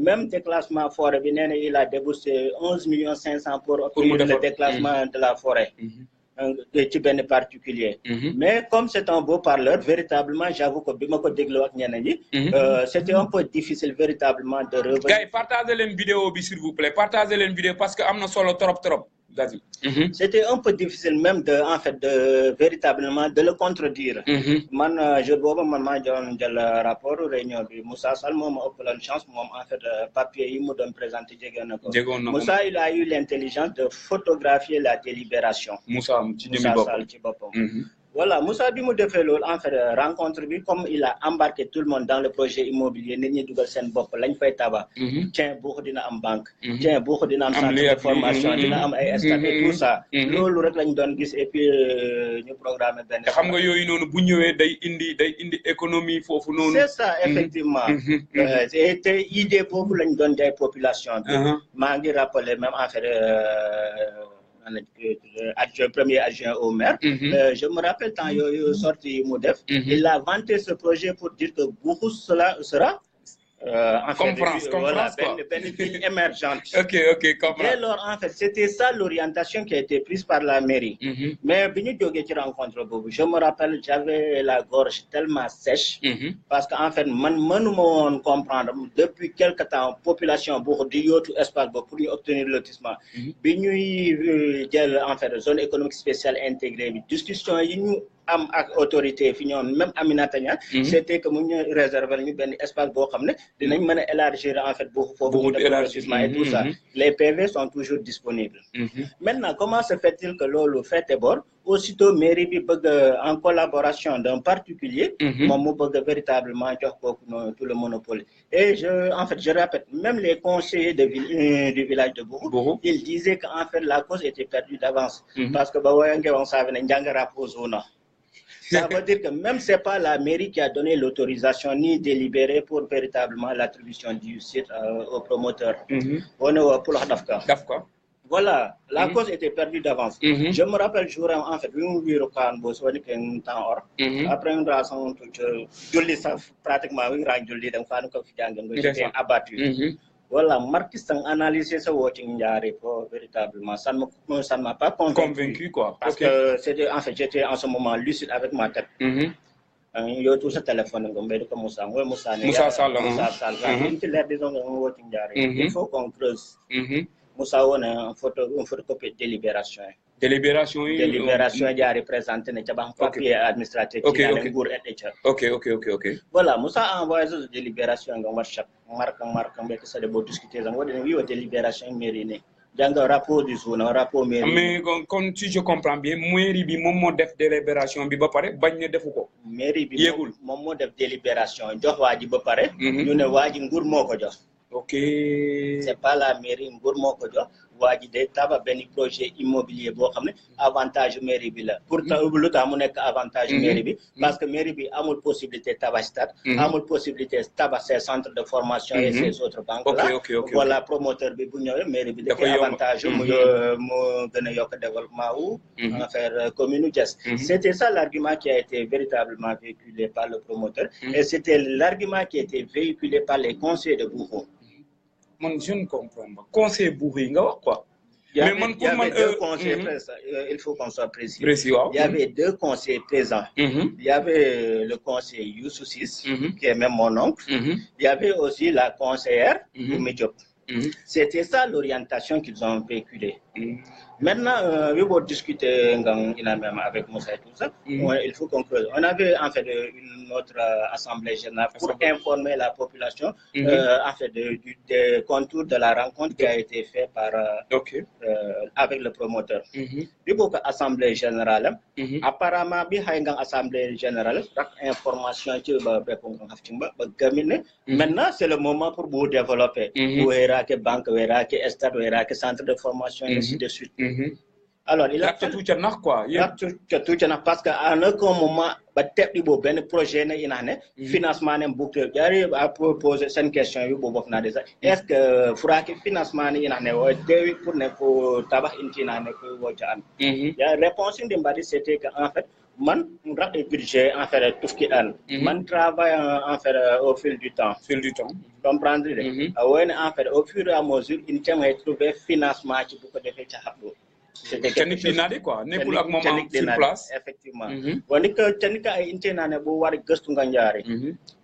même déclassement forêt bi nee na il a déboursé 11,5 millions pour obtenir le déclassement de la forêt. ci benn particulier mais comme c'est un beau parleur véritablement j'avoue que bi ma ko dégloo ak ñeneen ñi c'était un peu difficile véritablement de revenir. gars yi partagez leen vidéo bi s'il vous plaît partagez leen vidéo parce que am na solo trop c'était un peu difficile même de en fait de véritablement de le contredire. man jour boobu man maa doon jël rapport réunion bi Moussa Sall moom ma ëppaloon chance moom en fait papier yi mu doon présenté jege na ko. Moussa il a eu l'intelligence de photographier la délibération. Moussa Sall ci boppam. Voilà Moussa bi mu defee loolu en fait rencontre bi comme il a embarqué tout le monde dans le projet immobilier nit ñi dugal seen bopp lañ fay tabax. tiens Buuxu dina am banque. tiens Buuxu dina am centre de formation dina am ay stade et tout ça. loolu rek lañ doon gis et puis ñu programmer benn. te xam nga yooyu noonu bu ñëwee day indi économie foofu noonu. c'est ça effectivement. te idée boobu lañ doon jaay population bi. maa ngi rappeler même en fait. Premier adjoint au maire. Je me rappelle quand yooyu sorti mu def. Il a vanté ce projet pour dire que Buuxu sera en fait voilà benn ville émergente. ok comprends. Dès lors en fait c'était ça l'orientation qui a été prise par la mairie. mais bi ñu jógee ci rencontre boobu je me rappelle j'avais la gorge tellement sèche. parce que en fait man mënuma woon comprendre depuis quelque temps population Buuxu di yootu espace boobu pour ñu obtenir lotissement. bi ñuy jël en fait zone économique spéciale intégrée bi discussion yi ñu am ak autorité fi ñoom même Aminata Niane c'était que mu ñu réserver ñu benn espace boo xam ne dinañ mën a élargir en fait foofu mu def lotissement et tout ça les PV sont toujours disponibles. Maintenant comment se fait-il que loolu fete bor aussitôt mairie bi bëgg en collaboration d'un particulier moom mu bëgg véritablement jox kooku noonu tout le monopole et je répète même les conseillers du village de Buuxu ils disaient que en fait la cause était perdue d'avance parce que ba woya ngewoon saabi ne njàngara posona. Ça veut dire que même c'est pas la mairie qui a donné l'autorisation ni délibéré pour véritablement l'attribution du site au promoteur. On est pour la DAFCA. Voilà, la cause était perdue d'avance. Je me rappelle jour en fait, bi mu wiiru kaan boo soo nekkee temps or. Après une raison julli sax pratiquement wi nga julli dem faanu ko fi jàngam nga j'étais abattu. Voilà, Marquis a analysé ce watching Njari pour véritablement. Ça ne m'a pas convaincu quoi. Parce que c'était en fait, j'étais en ce moment lucide avec ma tête. Yo tout ce téléphone ngam be ko Moussa Sall il faut qu'on creuse. Moussa won une photocopie de délibération. Délibération est représentée dans papier administratif qui a le goût OK. Voilà, Moussa a envoyé cette délibération dans WhatsApp. Marc que ça de beau discuter dans une délibération mairie. Dans un rapport du zone, un rapport mairie. Mais comme si je comprends bien, mairie bi mom mo def délibération bi ba paré bañ ne defu ko. Mairie bi mom mo def délibération jox waji ba paré ñu ne waji nguur moko jox. OK. C'est pas la mairie nguur moko jox waji day taba ben projet immobilier bo xamné avantage mairie bi la. Pourtant lu tax mu nek avantage mairie bi parce que mairie bi amul possibilité tabax stade, amul possibilité tabax ses centres de formation et ces autres banques là. Voilà promoteur bi bu ñëwé mairie bi dafay avantage mu gëna yok développement ou en faire commune Diass. C'était ça l'argument qui a été véritablement véhiculé par le promoteur et c'était l'argument qui a été véhiculé par les conseillers de Bourreau. Je ne comprends pas. Conseil bourri, quoi. Il y avait deux conseillers présents. Il faut qu'on soit précis. Il y avait deux conseillers présents. Il y avait le conseiller Youssou Sis, qui est même mon oncle. Il y avait aussi la conseillère Oumidjop. C'était ça l'orientation qu'ils ont véhiculée. Maintenant, we will discuter même avec Moussa et tout ça. Il faut conclure. On avait en fait une autre assemblée générale pour informer la population en fait des contours de la rencontre qui a été faite par avec le promoteur. Du coup, assemblée générale, apparemment, bi assemblée générale, information maintenant c'est le moment pour vous développer. Vous que banque, que stade, que centre de formation et ainsi de suite. Alors, il a tout quoi. Parce qu'à aucun moment, ben projet financement n'est bouclé. J'arrive à poser cette question. Est-ce que Furaki financement n'est pour ne tabac la réponse de c'était qu'en fait, man budget en fait tout ce qui est man travaille en fait au fil du temps. Comprendre en fait au fur et à mesure il tient à trouver financement qui peut faire c'était quelque chose quoi nekul ak moment sur place effectivement woni que tanika ay intenane bo wari gestu nga njari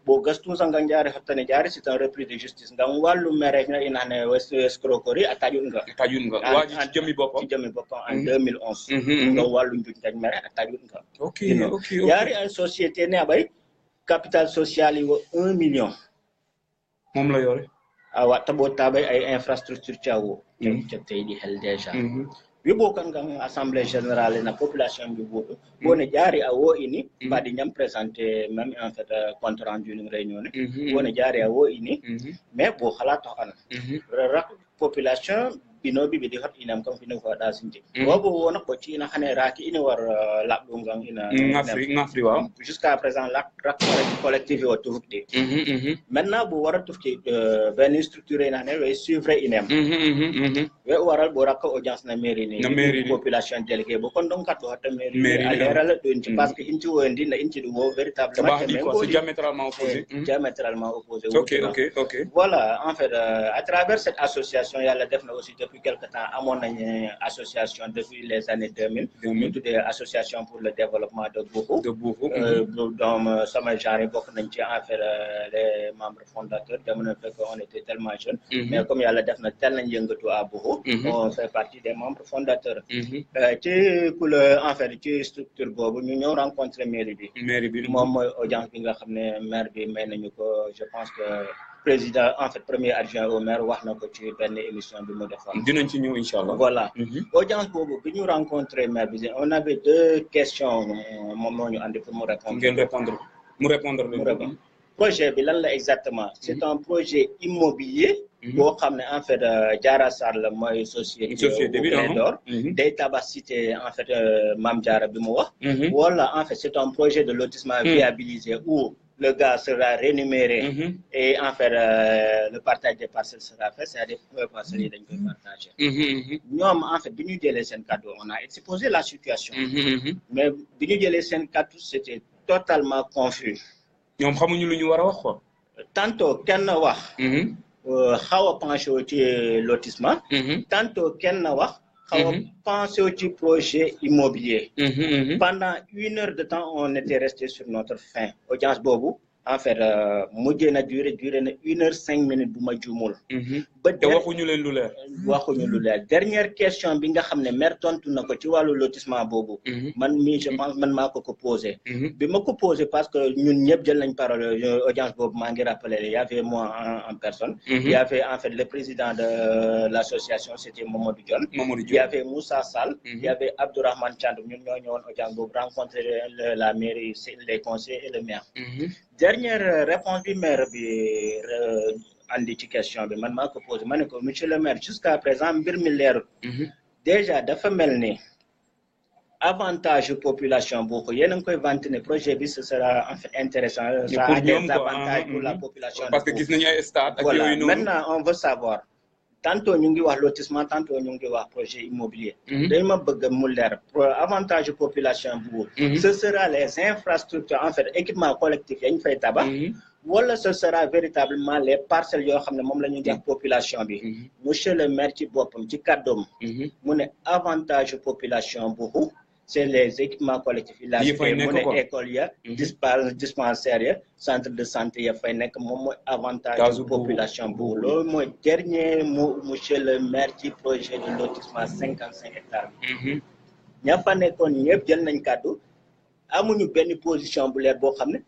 bo gestu nga njari hatane jari c'est un repris de justice ngam walu mere na inane escroquerie atajun nga waji ci jëmi bopam en 2011 ngam walu njuñ tak mere atajun nga OK yari ay société ne bay capital social yi 1 million mom la yoré awa tabo tabay ay infrastructure tiawo ci tay di hel déjà bi bokan gang assemblée générale na population bi bodo bone jari a wo ini badi ñam présenter même en fait compte rendu une réunion bone jari a wo ini mais bo xalato an rak population bino bi di hat inam kam fino fa da sinti bobo wona ko ci na xane raki ini war labdo gang ina ngafri wa jusqu'à présent la rak collectif o toufti maintenant bo wara toufti ben structuré na ne way suivre inem we waral bo rak audience na mairie ni population délégué bo kon donc kat hat mairie alera do inti parce que inti wondi na inti do véritablement c'est diamétralement opposé OK voilà en fait à travers cette association yalla def na aussi depuis quelque temps amon nañ association depuis les années 2000 ñu tuddé association pour le développement de Bourou dans sama genre bokk nañ ci en fait les membres fondateurs dem fekk on était tellement jeunes mais comme yalla def na tel nañ yëngatu à Bourou on fait partie des membres fondateurs ci pour en fait ci structure bobu ñu ñëw rencontrer mairie bi mom moy audience bi nga xamné maire bi may nañu ko je pense que président en fait premier adjoint au maire wax na ko ci benn émission bi mu defoon dinañ ci ñëw inchallah voilà audience bobu bi ñu rencontrer maire bi on avait deux questions mom moo ñu andi pour mu répondre mu répondre projet bi lan la exactement c'est un projet immobilier boo xam ne en fait Diarra Sarr la mooy société bi d'or day tabax cité en fait Mame Diarra bi mu wax wala en fait c'est un projet de lotissement viabilisé où le gars sera rémunéré et en fait le partage des parcelles sera fait, c'est-à-dire parcelles yi dañ koy partager. ñoom en fait bi ñu jëlee seen kàddu on a exposé la situation. mais bi ñu jëlee seen kàddu c'était totalement confus. ñoom xamuñu lu ñu war a wax quoi. tantôt kenn wax. xaw a penché ci lotissement. tantôt kenn wax. xaw a pensé ci projet immobilier. Pendant 1 heure de temps on était resté sur notre faim audience boobu en fait mujjee na duré na 1 heure 5 minutes bu ma juumul. ba te waxuñu leen lu leer. waxuñu lu leer dernière question bi nga xam ne maire tontu na ko ci wàllu lotissement boobu. man mii je pense man maa ko posé. bi ma ko posé parce que ñun ñëpp jël nañ parole audience boobu maa ngi rappelé il y avait moi en personne. Il y avait en fait le président de l'association c'était Mamadou Dione. Il y avait Moussa Sall. Il y avait Abdourahmane Thiandoum ñun ñoo ñëwoon audience boobu rencontrer la mairie les conseillers et le maire. Dernière réponse bi maire bi andi ci question bi man maa ko posé ma ne ko monsieur le maire jusqu'à présent mbir mi leerul. déjà dafa mel ni avantage population boo ko yéen a ngi koy vanté ne projet bi ce sera en fait intéressant. Ça a des avantages pour la population. parce que gis nañu ay stade ak voilà yooyu noonu. maintenant on veut savoir tantôt ñu ngi wax lotissement tantôt ñu ngi wax projet immobilier. dañ ma bëgg mu leer avantage population bu. ce sera les infrastructures en fait équipement collectif yañ fay tabax. wala ce sera véritablement les parcelles yoo xam ne moom la ñuy jox population bi. monsieur le maire ci boppam ci kàddoom. mu ne avantage population bu. c'est les équipements collectifs yi. mu ne école ya. dispensaire ya centre de santé ya fay nekk moom mooy avantage population bu. loolu mooy dernier mot monsieur le maire ci projet de lotissement 55 hectares bi. ña fa nekkoon ñëpp jël nañ kàddu amuñu benn position bu leer boo xam ne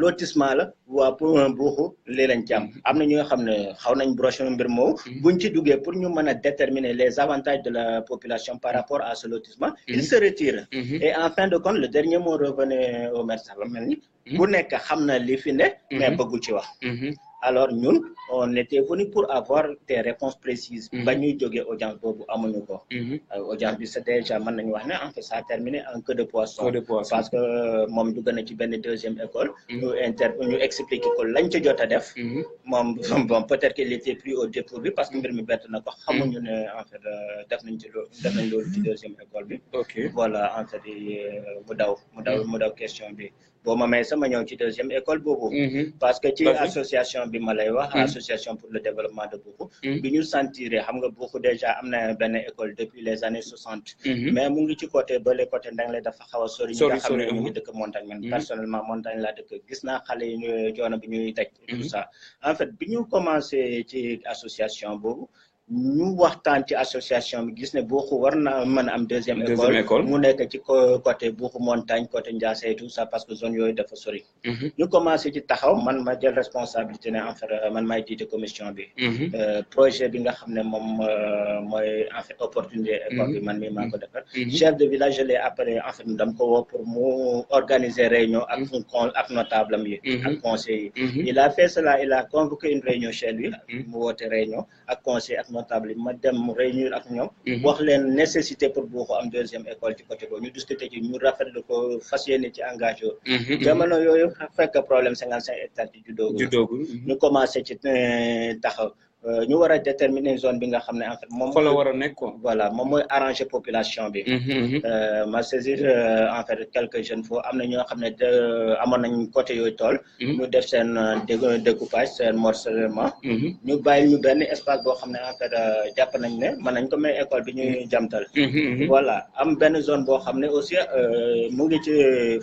lotissement la waa pour un buuxu lii lañ ci am na ñi nga xam ne xaw nañ broché mbir moomu buñ ci duggee pour ñu mën a déterminer les avantages de la population par rapport à ce lotissement il se retire et en fin de compte le dernier mot revenait au maire Sall mel ni bu nekk xam na li fi ne mais bëggu ci wax alors ñun on était venu pour avoir des réponses précises ba ñuy jógee audience boobu amuñu ko audience bi c'est déjà mën nañu wax ne en fait ça a terminé en queue de poisson parce que moom dugg na ci benn deuxième école ñu expliquer ko lañ ci jot a def moom bon peut-être qu'il était pris au dépourvu parce que mbir mi bett na ko xamuñu ne en fait def nañ loolu ci deuxième école bi voilà en fait mu daw question bi boo ma may sama ñëw ci deuxième école boobu parce que ci association bi ma lay wax association pour le développement de Bourkhou bi ñu sentiré xam nga Bourkhou déjà am na benn école depuis les années 60 mais mu ngi ci côté ba les côté Ndang lay dafa xaw a sori ñi nga xam ne ñu ngi dëkk montagne man personnellement montagne laa dëkk gis naa xale yi coono bi ñuy daj tout ça en fait bi ñu commencé ci association boobu ñu waxtaan ci association bi gis ne Bourkhou war na mën a am deuxième école mu nekk ci côté Bourkhou montagne côté Ndiassé tout ça parce que zone yooyu dafa sori ñu commencé ci taxaw man ma jël responsabilité ne en fait man maay jiite commission bi projet bi nga xam ne moom mooy en fait opportunité école bi man mii maa ko defar chef de village je l'ai appelé en fait dam ko woo pour mu organiser réunion ak notable am yi ak conseil yi il a fait cela il a convoqué une réunion chez lui mu woote réunion ak conseil ak notable ma dem réunir ak ñoom wax leen nécessité pour Bourkhou am deuxième école ci côté boobu ñu discuter ci ñu rafetlu ko fas yéene ci engagé jamono yooyu fekk problème 55 hectares ci juddoogu ñu commencé ci taxaw ñu war a déterminer zone bi nga xam ne en fait moom la war a nekk quoi voilà moom mooy arranger population bi ma saisir en fait quelques jeunes faux am na ñoo xam ne amoon nañ côté yooyu tool ñu def seen découpage seen morcellement ñu bàyyi ñu benn espace boo xam ne en fait jàpp nañ ne mën nañ ko may école bi ñuy jamtal voilà am benn zone boo xam ne aussi mu ngi ci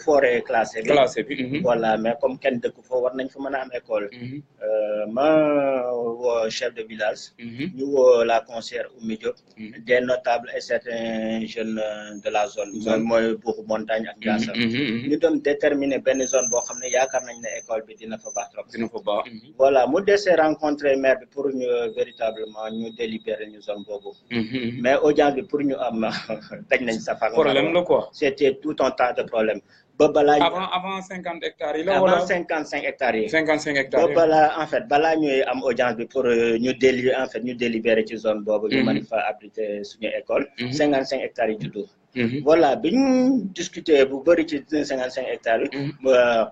forêt classée bi voilà mais comme kenn dëkk foo war nañ fa mën a am école ma woo chef de village ñu woo la conseillère Oumy Diop des notables et certains jeunes de la zone mooy Bourkhou montagne ak Ndiassa ñu doon déterminer benn zone boo xam ne yaakaar nañ ne école bi dina fa baax trop voilà mu desee rencontrer maire bi pour ñu véritablement ñu délibérer ñu zone boobu mais audience bi pour ñu am daj nañ sa fan problème la quoi c'était tout un tas de problème ba balaa avant 50 hectares yi la avant wala 55 hectares yi 55 ba hectares yi. balaa en fait balaa ñuy am audience bi pour ñu délibérer ci zone boobu ñu mën fa abriter suñu école 55 hectares yi juddu voilà bi ñu discuter bu bëri ci 55 hectares yi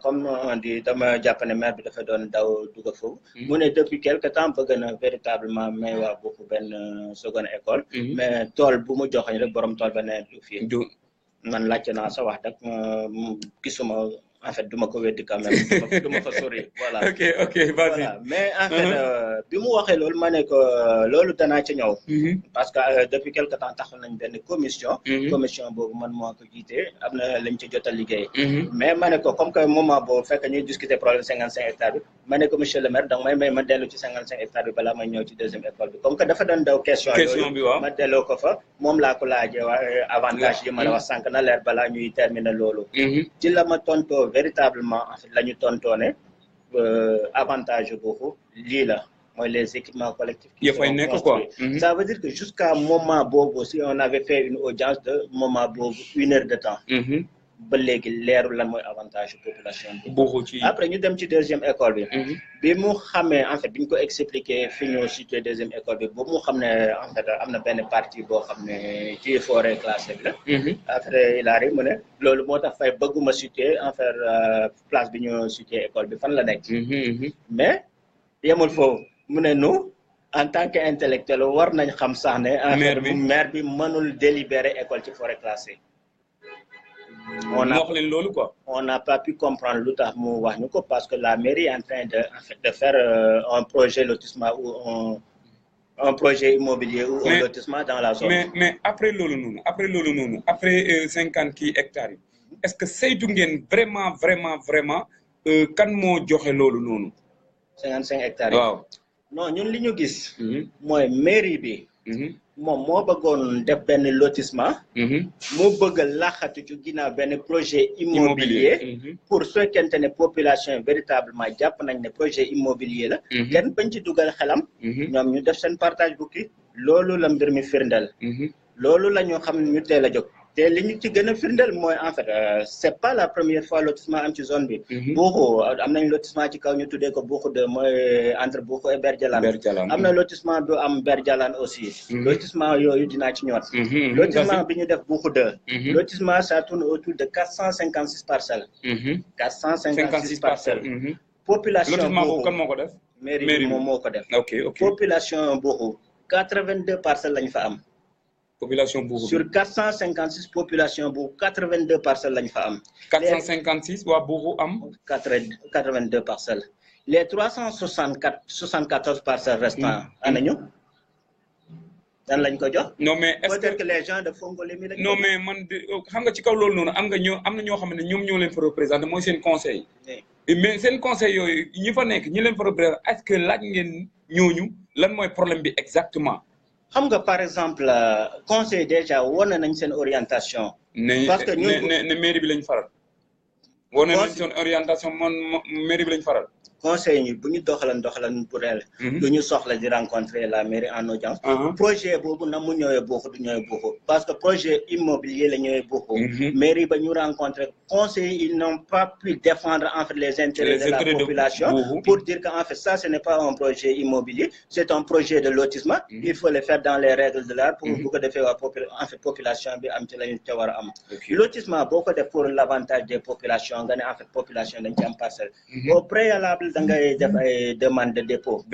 comme on dit dama jàpp ne maire bi dafa doon daw dugg foofu mu ne depuis quelque temps bëgg na véritablement may waa bokk benn seconde école mais tool bu mu joxañ rek borom tool ba ne du fii man laajte naa sa wax dak gisuma en fait duma ko weddi quand même duma ko sori voilà ok vas-y voilà mais en fait bi mu waxee loolu ma ne ko loolu danaa ci ñëw parce que depuis quelque temps taxal nañ benn commission boobu man moo ko jiite am na lañ ci jot a liggéey mais ma ne ko comme que moment boobu fekk ñuy discuter problème 55 hectares bi ma ne ko monsieur le maire donc may ma dellu ci 55 hectares bi balaa may ñëw ci deuxième école bi comme que dafa doon daw question bi waaw ma delloo ko fa moom laa ko laajee avantage yi ma la wax sànq na leer balaa ñuy terminer loolu ci la ma tontoo véritablement en fait la ñu tontoone avantage boobu lii la mooy les équipements collectifs qui fay nekk quoi ça veut dire que jusqu'à moment boobu si on avait fait une audience de moment boobu 1 heure de temps ba léegi leerul lan mooy avantage population bi après ñu dem ci deuxième école bi bi mu xamee en fait bi ñu ko expliqué fi ñu situé deuxième école bi ba mu xam ne en fait am na benn partie boo xam ne ci forêt classée bi la après il arrive mu ne loolu moo tax fay bëgguma situé en fait place bi ñu situé école bi fan la nekk mais yemul foofu mu ne nous en tant que intellectuel war nañ xam sax ne en fait maire bi mënul délibérer école ci forêt classée on n'a pas pu comprendre lu tax mu wax ñu ko parce que la mairie est en train de faire un projet lotissement ou un projet immobilier ou un lotissement dans la zone. mais après loolu noonu après 50 hectares est-ce que saytu ngeen vraiment kan moo joxe loolu noonu 55 hectares waaw non ñun li ñu gis mooy mairie bi moom moo bëggoon def benn lotissement moo bëgg laxatu ci ginnaaw benn projet immobilier pour fekkente ne population véritablement jàpp nañ ne projet immobilier la kenn bañ ci dugal xelam ñoom ñu def seen partage bu kii loolu la mbir mi firndeel loolu la ñu xam ñu teel a jóg te li ñu ci gën a firndeel mooy en fait c'est pas la première fois lotissement am ci zone bi Buuxu am nañ lotissement ci kaw ñu tuddee ko Buuxu 2 mooy entre Buuxu et Berdialane am na lotissement bu am Berdialane aussi lotissement yooyu dinaa ci ñëwaat lotissement bi ñu def Buuxu 2 lotissement ça tourne autour de 456 parcelles 456 parcelles population Buuxu kan moo ko def mairie moom moo ko def population Buuxu 82 parcelles lañ fa am population Buuxu sur 456 population bu 82 parcelles lañ fa am 456 waa Buuxu am 82 parcelles les 74 parcelles restants anañu dan lañ ko jox non mais est-ce peut-être que les gens de Fongolemi lañ non mais man xam nga ci kaw loolu noonu am na ñoo xam ne ñoom ñoo leen fa représenté mooy seen conseil mais seen conseil yooyu ñi fa nekk ñi leen fa représenté est-ce que laaj ngeen ñooñu lan mooy problème bi exactement xam nga par exemple conseil déjà wane nañ seen orientation parce que ne mairie bi lañ faral wane nañ seen orientation mairie bi lañ faral conseil yi bu ñu doxalan pour elle du ñu soxla di rencontrer la mairie en audience projet boobu na mu ñëwee Buuxu du ñëwee Buuxu parce que projet immobilier la ñëwee Buuxu mairie ba ñu rencontrer conseil ils n'ont pas pu défendre en fait les intérêts de la population pour dire que en fait ça ce n'est pas un projet immobilier c'est un projet de lotissement il faut le faire dans les règles de l'art pour bu ko defee waa en fait population bi am ci lañu ca war a am lotissement boo ko def pour l'avantage des populations nga ne en fait population dañ ci am parcelle au préalable da ngay def ay demande de dépôt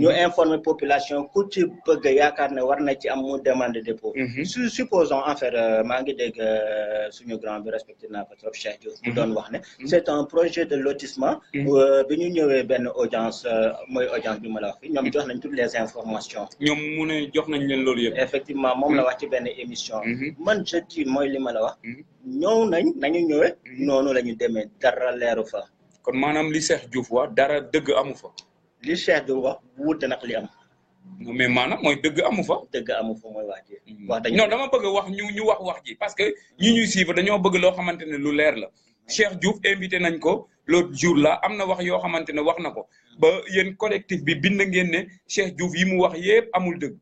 ñu informer population ku ci bëgg yaakaar ne war na ci am mu demande de dépôt supposons en fait maa ngi dégg suñu grand bi respecté naa ko trop Cheikh Diouf mu doon wax ne c'est un projet de lotissement bi ñu ñëwee benn audience mooy audience bi ma la wax fi ñoom jox nañ toutes les informations ñoom mu ne jox nañ leen loolu yëpp effectivement moom la wax ci benn émission man je dis mooy li ma la wax ñëw nañu ñëwee noonu la ñu demee dara leeru fa kon maanaam li Cheikh Diouf wax dara dëgg amu fa li Cheikh Diouf wax wuute nag li am non mais maanaam mooy dëgg amu fa mooy wax ji wax dañu non dama bëgg wax ñu wax ji parce que ñi ñuy suivre dañoo bëgg loo xamante ne lu leer la Cheikh Diouf invité nañ ko l'autre jour là am na wax yoo xamante ne wax na ko ba yéen collectif bi bind ngeen ne Cheikh Diouf yi mu wax yépp amul dëgg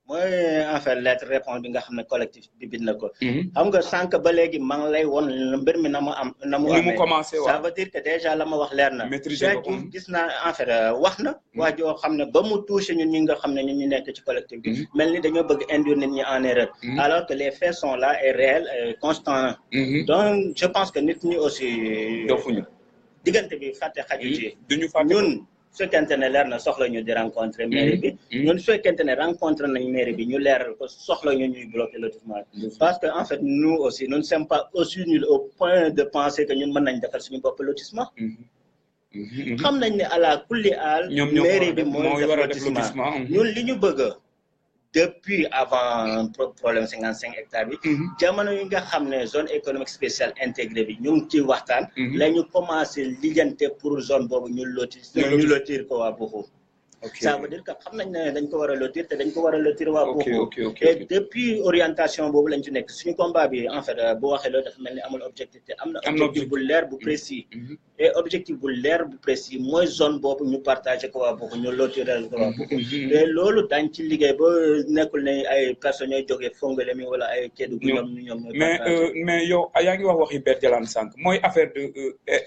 mooy en fait lettre réponse bi nga xam ne collectif bi bind na ko. xam nga sànq ba léegi maa ngi lay won mbir mi na mu am. na mu amee commencé waaw ça veut dire que déjà la ma wax leer na. Cheikh Diouf gis naa en fait wax na. wax joo xam ne ba mu touché ñun ñi nga xam ne ñun ñu nekk ci collectif bi. mel ni dañoo bëgg induire nit ñi en erreur. alors que les faits sont là et réels et constants. donc je pense que nit ñi aussi. dofuñu diggante bi fàtte xaju ci. duñu fàtte ñun. su fekkente ne leer na soxla ñu di rencontrer mairie bi ñun su fekkente ne rencontre nañ mairie bi ñu leeral ko soxla ñu ñuy bloquer lotissement parce que en fait nous aussi nous ne sommes pas aussi nuls au point de penser que ñun mën nañ defal suñu bopp lotissement xam nañ ne à la kulli aal mairie bi mooy def lotissement ñun li ñu bëgg depuis avant problème 55 hectares bi jamono yi nga xam ne zone économique spéciale intégrée bi ñu ngi ci waxtaan la ñu commencé lijjante pour zone boobu ñu lotir ko waa Buxu ça veut dire que xam nañ ne dañ ko war a lotir te dañ ko war a lotir waa Buxu et depuis orientation boobu lañ ci nekk suñu combat bi en fait bu waxee loolu dafa mel ni amul objectif te am na objectif bu leer bu précis et objectif bu leer bu précis mooy zone boobu ñu partagé ko waa Buxu ñu lotiral ko waa Buxu te loolu dañ ci liggéey ba nekkul ne ay personnes ñooy jógee Fongolemi wala ay Kédougou ñoom mais yow yaa ngi wax waxi Berdialane sànq mooy affaire de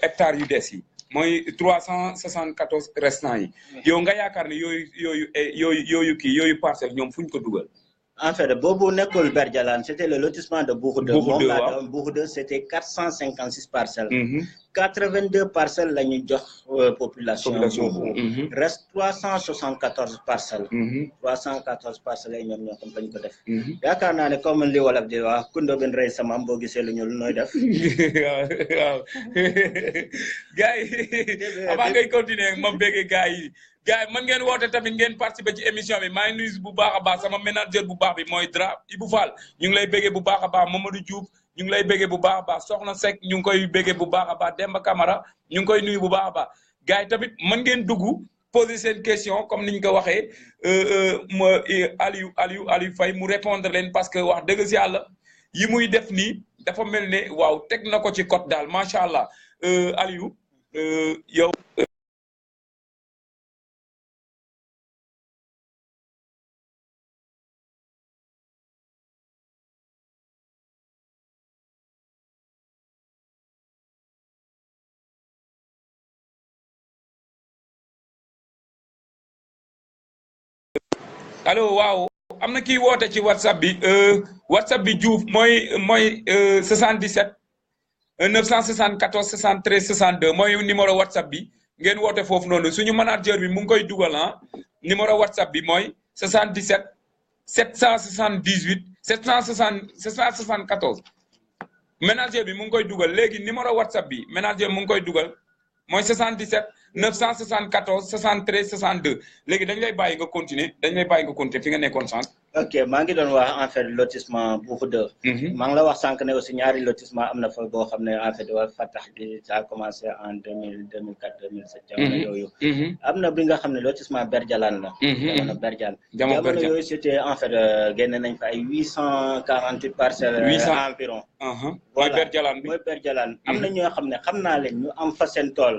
hectares yu des yi mooy 374 restants yi yow nga yaakaar ne yooyu parcelle ñoom fuñ ko dugal en fait boobu nekkul Berdialane c'était le lotissement de Buxu 2 moom laa doon Buxu 2 c'était 456 parcelles 82 parcelles la ñu jox population Buxu reste 374 parcelles 314 parcelles yi ñoom ñoo xam lañ ko def yaakaar naa ne comme li wolof di wax kundo ben rey sama boo gisee lu ñuul nooy def waaw gars yi avant ngay continuer ma bëgg gars yi mën ngeen woote tamit ngeen participer ci émission bi maa ngi nuyu bu baax a baax sama manager bu baax bi mooy Dra Ibou Fall ñu ngi lay bëggee bu baax a baax Mamadou Diouf ñu ngi lay bëggee bu baax a baax Soxna Seck ñu ngi koy bëggee bu baax a baax Demba Camara ñu ngi koy nuyu bu baax a baax gars yi tamit mën ngeen dugg poser seen question comme niñ ko waxee Aliou Faye mu répondre leen parce que wax dëgg si yàlla yi muy def nii dafa mel ne waaw teg na ko ci code daal macha allah Aliou yow. allo waaw am na kii woote ci whatsapp bi Diouf mooy 77 974 73 62 mooy numéro whatsapp bi ngeen woote foofu noonu suñu manager bi mu ngi koy dugal numéro whatsapp bi mooy 77 778 774 manager bi mu ngi koy dugal léegi numéro whatsapp bi manager mu ngi koy dugal mooy 77 974 73 62 léegi dañ lay bàyyi nga continuer fi nga nekkoon sànq. ok maa ngi doon wax en fait lotissement Buxu 2. maa ngi la wax sànq ne aussi ñaari lotissement am na fa boo xam ne en fait waa Fatax bi ça a commencé en 2004 2007. jamono yooyu. am na bi nga xam ne lotissement Berdialane la. jamono Berdialane. jamono yooyu c'était en fait génne nañ fa ay 848 parcelles. environ. mooy Berdialane bi mooy Berdialane. am na ñoo xam ne xam naa leen ñu am fa seen tool.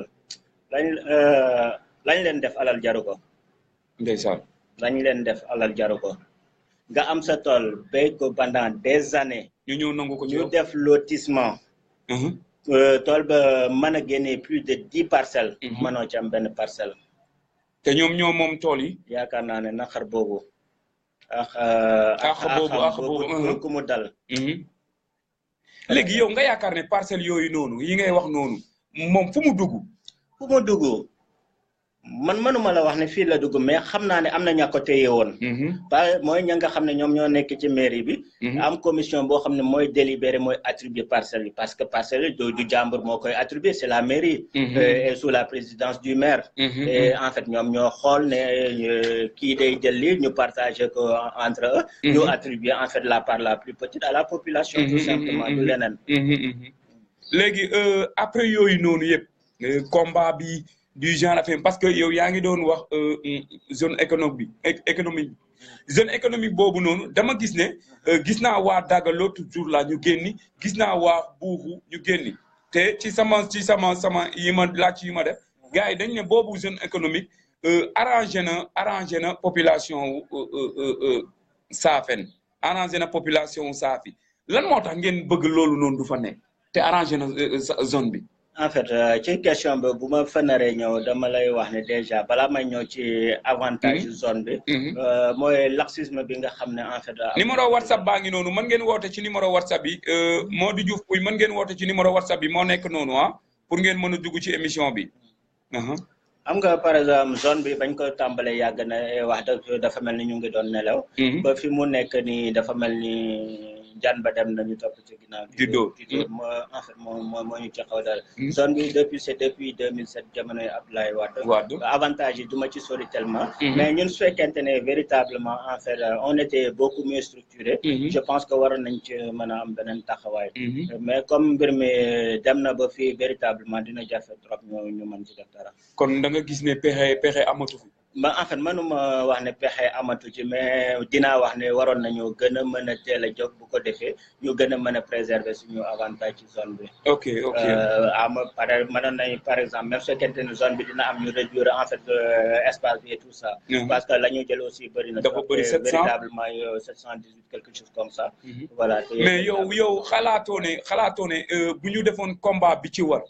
lañ leen def alal jaru ko. ndeysaan. lañ leen def alal jaru ko. nga am sa tool béy ko pendant des années. ñu ñëw nangu ko ci ñu def lotissement. tool ba mën a génnee plus de 10 parcelles. mënoo ci am benn parcelle. te ñoom moom tool yi. yaakaar naa ne naqar boobu. boobu ku mu dal. léegi yow nga yaakaar ne parcelles yooyu noonu yi ngay wax noonu moom fu mu dugg. fu mu dugg man mënuma la wax ne fii la dugg mais xam naa ne am na ña ko téye woon. mooy ña nga xam ne ñoom ñoo nekk ci mairie bi. am commission boo xam ne mooy délibéré mooy attribuer parcelles yi parce que parcelles yi du jàmbur moo koy attribuer c'est la mairie. et sous la présidence du maire. et en fait ñoom ñoo xool ne kii day jël lii ñu partager ko entre eux. ñu attribuer en fait la part la plus petite à la population. tout simplement du leneen. léegi après yooyu noonu yëpp. combat bi du genre affaire parce que yow yaa ngi doon wax zone économique boobu noonu dama gis ne gis naa waa Daga l'autre jour la ñu génni gis naa waa Buuxu ñu génni te ci sama yi ma laaj yi ma def gars yi dañ ne boobu zone économique arrangé na population Saafen arrangé na population Saafi lan moo tax ngeen bëgg loolu noonu du fa nekk te arrangé na zone bi. en fait ci question bi bu ma fa naree ñëw dama lay wax ne déjà balaa may ñëw ci avantage zone bi. mooy laxisme bi nga xam ne en fait. numéro WhatsApp baa ngi noonu mën ngeen woote ci numéro WhatsApp bi Modou Diouf Pouye mën ngeen woote ci numéro WhatsApp bi moo nekk noonu pour ngeen mën a dugg ci émission bi. am nga par exemple zone bi bañ ko tàmbalee yàgg na wax dëgg dafa mel ni ñu ngi doon nelaw. ba fi mu nekk nii dafa mel ni jaan ba dem nañu topp ci ginnaaw. di dóor en fait moo ñu ci xaw dal zone bi depuis 2007 jamonoy Abdoulaye Wade. avantage yi du ma ci sori tellement. mais ñun su fekkente ne véritablement en fait on était beaucoup mieux structuré. je pense que waroon nañ ci mën a am beneen taxawaay. mais comme mbir mi dem na ba fii véritablement dina jafe trop ñu mën ci def dara. kon da nga gis ne pexe amatu fi. en fait mënuma wax ne pexe amatu ci mais dinaa wax ne waroon nañu gën a mën a teel a jóg bu ko defee ñu gën a mën a préserver suñu avantage ci zone bi. ok mënoon nañu par exemple même su fekkente ne zone bi dina am ñu réduire en fait espace bi et tout ça. parce que la ñu jël aussi bëri na. dafa bëri 700 véritablement 718 quelque chose comme ça. voilà mais yow xalaatoo ne bu ñu defoon combat bi ci war.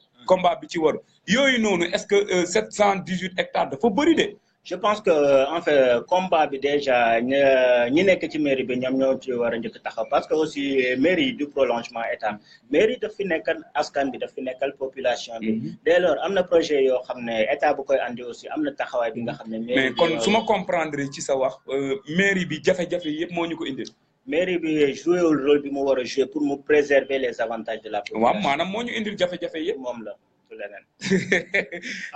yooyu noonu est-ce que 718 hectares dafa bëri de. je pense que en fait combat bi déjà ñi nekk ci mairie bi ñoom ñoo ci war a njëkk taxaw parce que aussi mairie du prolongement état mairie daf fi nekkal askan bi daf fi nekkal population bi. dès lors am na projet yoo xam ne état bu koy andi aussi am na taxawaay bi nga xam ne. mais kon su ma comprendre ci sa wax mairie bi jafe-jafe yëpp moo ñu ko indil. mairie bi joué wul rôle bi mu war a joué pour mu préserver les avantages de la population. waaw maanaam moo ñu indil jafe-jafe yëpp moom la.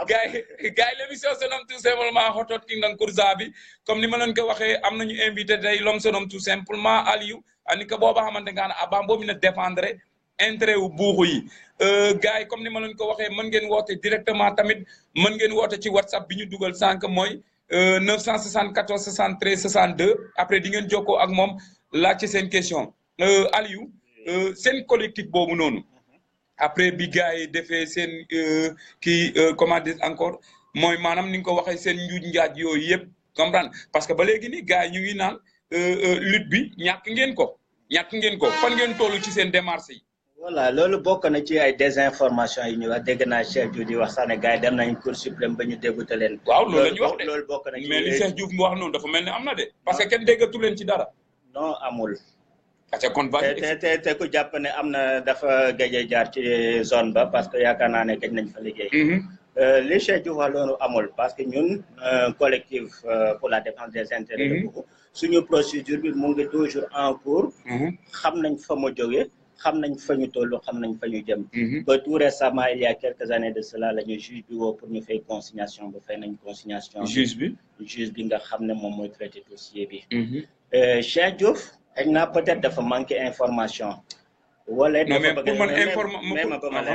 gars yi l'émission se nomme tout simplement Hot Kingdom Kurza bi comme ni ma leen ko waxee am nañu invité tey l'homme se nomme tout simplement Aliou anika booba xamante nga ne abaa boobu na défendre intérêt wu buuxu yi gars yi comme ni ma leen ko waxee mën ngeen woote directement tamit mën ngeen woote ci WhatsApp bi ñu dugal sànq mooy 974 73 62 après di ngeen jokkoo ak moom laaj ci seen question Aliou seen collectif boobu noonu après bi gars yi defee seen comment dire encore mooy maanaam ni nga ko waxee seen njuuj njaaj yooyu yëpp comprendre parce que ba léegi ni gars yi ñu ngi naan lutte bi ñàkk ngeen ko fan ngeen tollu ci seen démarche yi. voilà loolu bokk na ci ay désinformation yi ñu wax dégg naa Cheikh Diouf di wax sax ne gars yi dem nañ Cour suprême ba ñu débuté leen. waaw loolu la ñu wax de loolu bokk na ci mais li Cheikh Diouf mu wax noonu dafa mel ni am na de parce que kenn déggatu leen ci dara. non amul. te ku jàpp ne am na dafa gëj a jaar ci zone ba parce que yaakaar naa ne gëj nañ fa liggéey. li Cheikh Diouf wax loolu amul parce que ñun collectif pour la défense des intérêts de Bougou suñu procédure bi mu ngi toujours en cours. xam nañ fa mu jógee xam nañ fa ñu toll xam nañ fa ñu jëm. ba tout récemment il y a quelques années de cela la ñu juge bi woo pour ñu fay consignation ba fay nañ consignation. juge bi nga xam ne moom mooy traité dossier bi. Cheikh Diouf. xëy na peut-être dafa manqué information. wala non mais pour man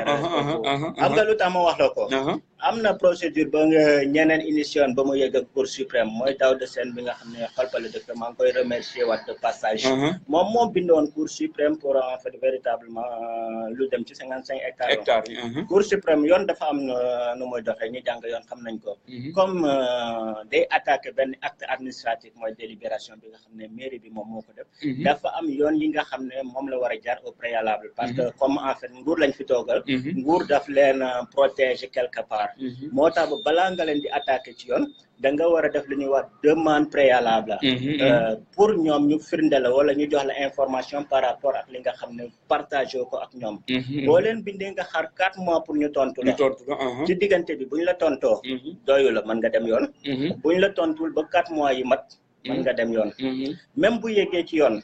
am nga lu tax ma wax la ko. am na procédure ba nga ñeneen initiation ba mu yegg ak Cour suprême mooy Daouda Sène bi nga xam ne xolpale dëkk maa ngi koy remercier waat de passage. moom moo bindoon Cour suprême pour en fait véritablement lu dem ci 55 hectares. Cour suprême yoon dafa am nu muy doxee ñu jàng yoon xam nañ ko. comme day attaqué benn acte administratif mooy délibération bi nga xam ne mairie bi moom moo ko def. dafa am yoon yi nga xam ne moom la war a jaar au préalable. parce que comme en fait nguur lañ fi toogal. nguur daf leen protéger quelque part. moo tax ba balaa nga leen di attaqué ci yoon da nga war a def lu ñuy wax demande préalable. pour ñoom ñu firnde la wala ñu jox la information par rapport ak li nga xam ne partagé ko ak ñoom. boo leen bindee nga xaar 4 mois pour ñu tontu la. ci diggante bi bu ñu la tontoo. doyu la mën nga dem yoon. bu ñu la tontul ba 4 mois yi mat. mën nga dem yoon. même bu yeggee ci yoon.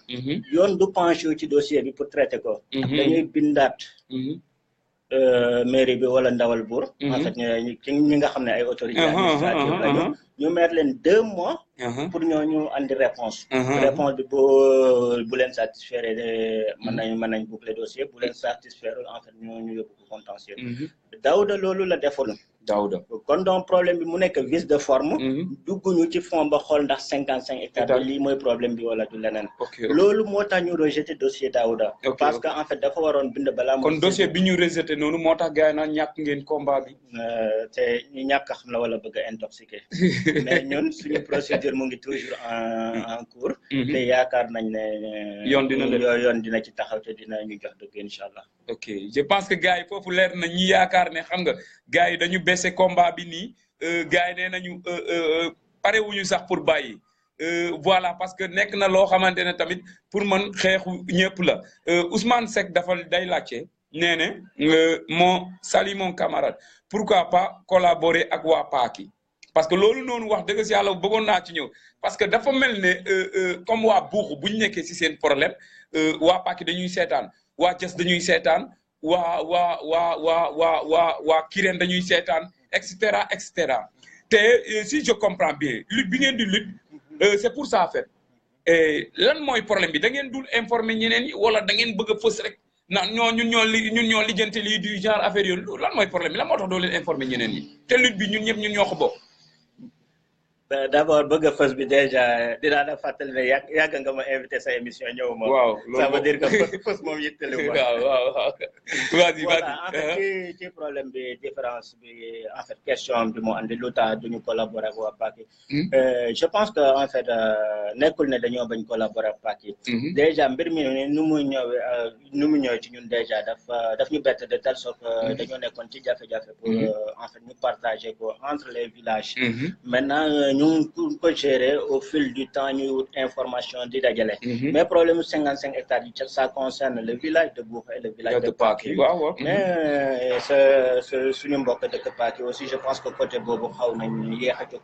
yoon du penché ci dossier bi pour traiter ko. dañuy bindaat. mairie bi wala ndawal buur. en fait ñi nga xam ne ay autorités administratives lañu ñu mettre leen 2 mois. pour ñooñu andi réponse. réponse bi bu leen satisfaire mën nañ boucler dossier bu leen satisfaire en fait ñu yóbbu ko contentieux. Daouda loolu la defoon. kon donc problème bi mu nekk vice de forme. dugguñu ci fond ba xool ndax 55 hectares bi lii mooy problème bi wala du leneen. loolu moo tax ñu rejeté dossier Daouda. parce que en fait dafa waroon bind balaa. kon dossier bi ñu rejeté noonu moo tax gars yi naan ñàkk ngeen combat bi. te ñu ñàkk xam la wala bëgg a intoxiqué mais ñun suñu procédure mu ngi toujours en cours. te yaakaar nañ ne yoon dina ci taxaw te dina ñu jox dëgg inshallah. ok je pense que gars yi foofu leer na ñi yaakaar ne xam nga gars yi dañu baissé combat bi nii gars yi nee nañu pare wuñu sax pour bàyyi voilà parce que nekk na loo xamante ne tamit pour man xeexu ñëpp la Ousmane Seck dafa day laajte nee ne salut mon camarade pourquoi pas collaborer ak waa Paaki parce que loolu noonu wax dëgg si yàlla bëggoon naa ci ñëw parce que dafa mel ne comme waa buuxu bu ñu nekkee si seen problème waa Paaki dañuy seetaan waa Jës dañuy seetaan waa Kirène dañuy seetaan et cetera te si je comprends bien lutte bi ngeen di lutte c'est pour ça en fait lan mooy problème bi da ngeen dul informer ñeneen yi wala da ngeen bëgg a fës rek na ñun ñoo lijjanti lii du genre affaire yooyu lan mooy problème bi lan moo tax doo leen informer ñeneen yi te lutte bi ñun ñëpp ñun ñoo ko bokk. D'abord bëgg a fës bi déjà dinaa la fàttali ne yàgg nga ma invité sa émission ñëw ma. waaw ça veut dire que fës moom yittelu ma. waaw vas-y en fait ci problème bi différence bi en fait question bi moo andi lu tax duñu collaborer ak waa Paaki. je pense que en fait nekkul ne dañoo bañ collaborer ak Paaki. déjà mbir mi nu mu ñëwee ci ñun déjà daf ñu bett de telle sorte que dañoo nekkoon ci jafe-jafe pour en fait ñu partager ko entre les villages. Maintenant ñu ko gérer au fil du temps ñu wut information di dajale. mais problème 55 hectares yi ça concerne le village de Bourg et le village de Paaki. mais suñu mbokk dëkk Paaki aussi je pense que côté boobu xaw nañ yéex a jóg.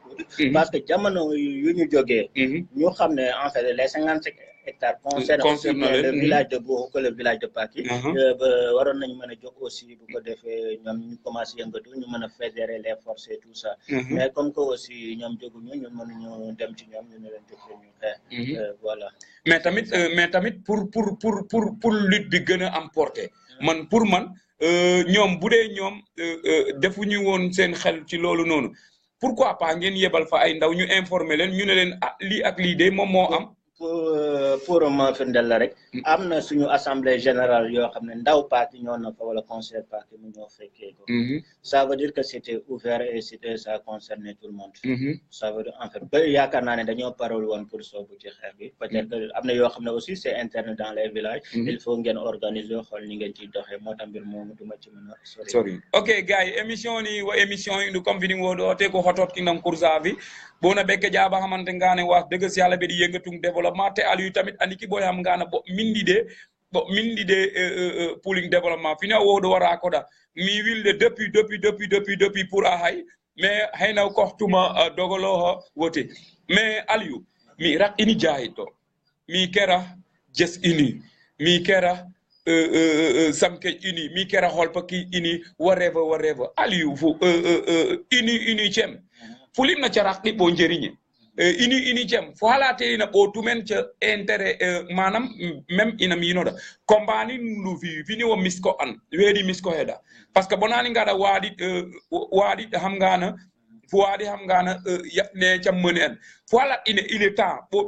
parce que jamono yu ñu jógee. ñu xam ne en fait les 55 hectares concernent aussi le village de Bourg que le village de Paaki. waroon nañu mën a jóg aussi bu ko defee ñoom ñu commencé yëngatu ñu mën a fédérer les forces et tout ça. mais comme que aussi ñoom jóguñu ñun mënuñu dem ci ñoom ñu ne leen jóg ñu xeex. voilà. mais tamit pour lutte bi gën a am portée man pour man ñoom bu dee ñoom defuñu woon seen xel ci loolu noonu pourquoi pas ngeen yebal fa ay ndaw ñu informer leen ñu ne leen ah lii ak lii de moom moo am. pour ma firndeel la rek am na suñu assemblée générale yoo xam ne ndaw Paaki ñoo na fa wala conseil Paaki mu ñoo fekkee ko. ça veut dire que c'était ouvert et ça concernait tout le monde. ça veut dire en fait ba yaakaar naa ne dañoo parole woon pour soobu ci xeex bi peut-être que am na yoo xam ne aussi c'est interne dans les villages. il faut ngeen organiser xool ni ngeen ciy doxee moo tax mbir moomu duma ci mën a sori ok gars yi émission ni wa émission yi ndu comme fini woɗo te ko hotot kinam coursavi bona bekke jaaba xamante ngane wax dëgg si yàlla be di yëngatung développement te Aliou tamit andi ki boyam ngana bo mindide pooling développement fina wodo wara koda mi wilde depuis pour a hay mais hayna ko tuma dogolo ho wote mais Aliou mi rak ini jahito mi kera jes ini mi kera samke ini mi kera holpaki ini whatever Aliou fu ini cem fulim na carak ɗi ɓo njeriñe ini cem fo halate ina ɓo tumen ca intérêt manam même ina minoɗa combani ndu fini wo misko an weeɗi misko heɗa par ce que bonani ngaɗa waɗi hamgana fo waɗi hamgana yaɓne cam moni en fo halat il est temps ɓo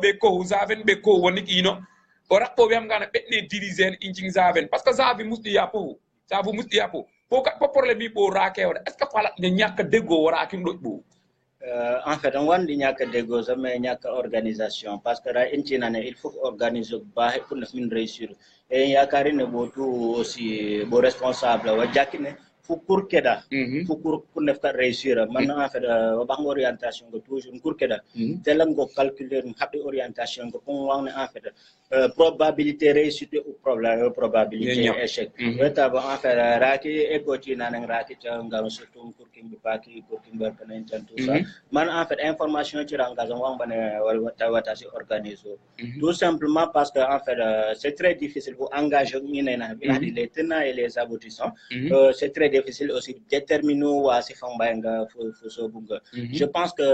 ɓekko zaven ɓekko woni ino o rakɓoɓe hamgana ɓeɗne dirige en incing zaven par ce que zavi musɗi yapo po problème bi ɓo rakewɗa est ce que ko halat nde ñakka deggo worakin ɗo ɓo en fait on wandi ñàkk déggoo sax mais ñàkk organisation parce que ra intinane il faut organiser bu baax pour def min réussir et yaakaari ne boo tout aussi bo responsable wa jakkine fu kur keda fu kur nef ka réussir man en fait o bang orientation ko toujours kur keda telan go calculer habde orientation ko wang en fait probabilité réussite ou probabilité échec weta ba en fait raaki ego ci nanen raaki ta ngam surtout kur king bi paaki kur king ber kan tout ça man en fait information ci rangazon wang bane wata ci organiser tout simplement parce que en fait c'est très difficile pour engager ni na les tenants et les aboutissants c'est très difficile aussi déterminer wa si fang bay nga fo so bunga je pense que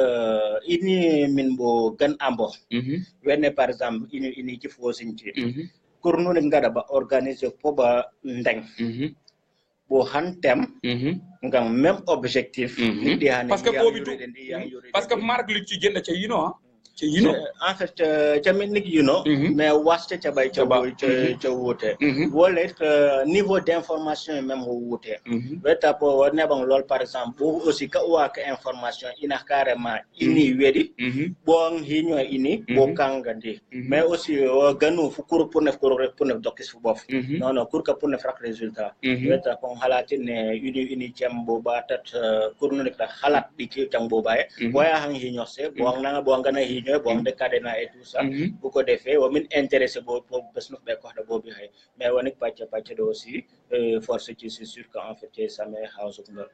ini min bo gan ambo wenne par exemple ini ci fo sinti kur nu ngada ba organiser po ba ndeng bo hantem ngam même objectif parce que bobi parce que marque lu ci jënd ci en fait jaminnik mais waste ca bay ca wuute wala niveau d'information même wuute weta po nebang lol par exemple bo aussi ka waka information ina carrément ini wedi bon hinyo ini bo kangandi mais aussi ganu fu cour pour nef dokis fu bof non cour ka pour nef rak résultat weta ko halatine ini tiam bo batat cour no nek halat di ci tang bo baye waya hang hinyo se bo nga bo ngana hinyo bo de cadena et tout ça bu ko defé wo min intéressé bo besnu be ko da bo bi hay mais wonik patch do aussi force ci c'est sûr que en fait ça me house of love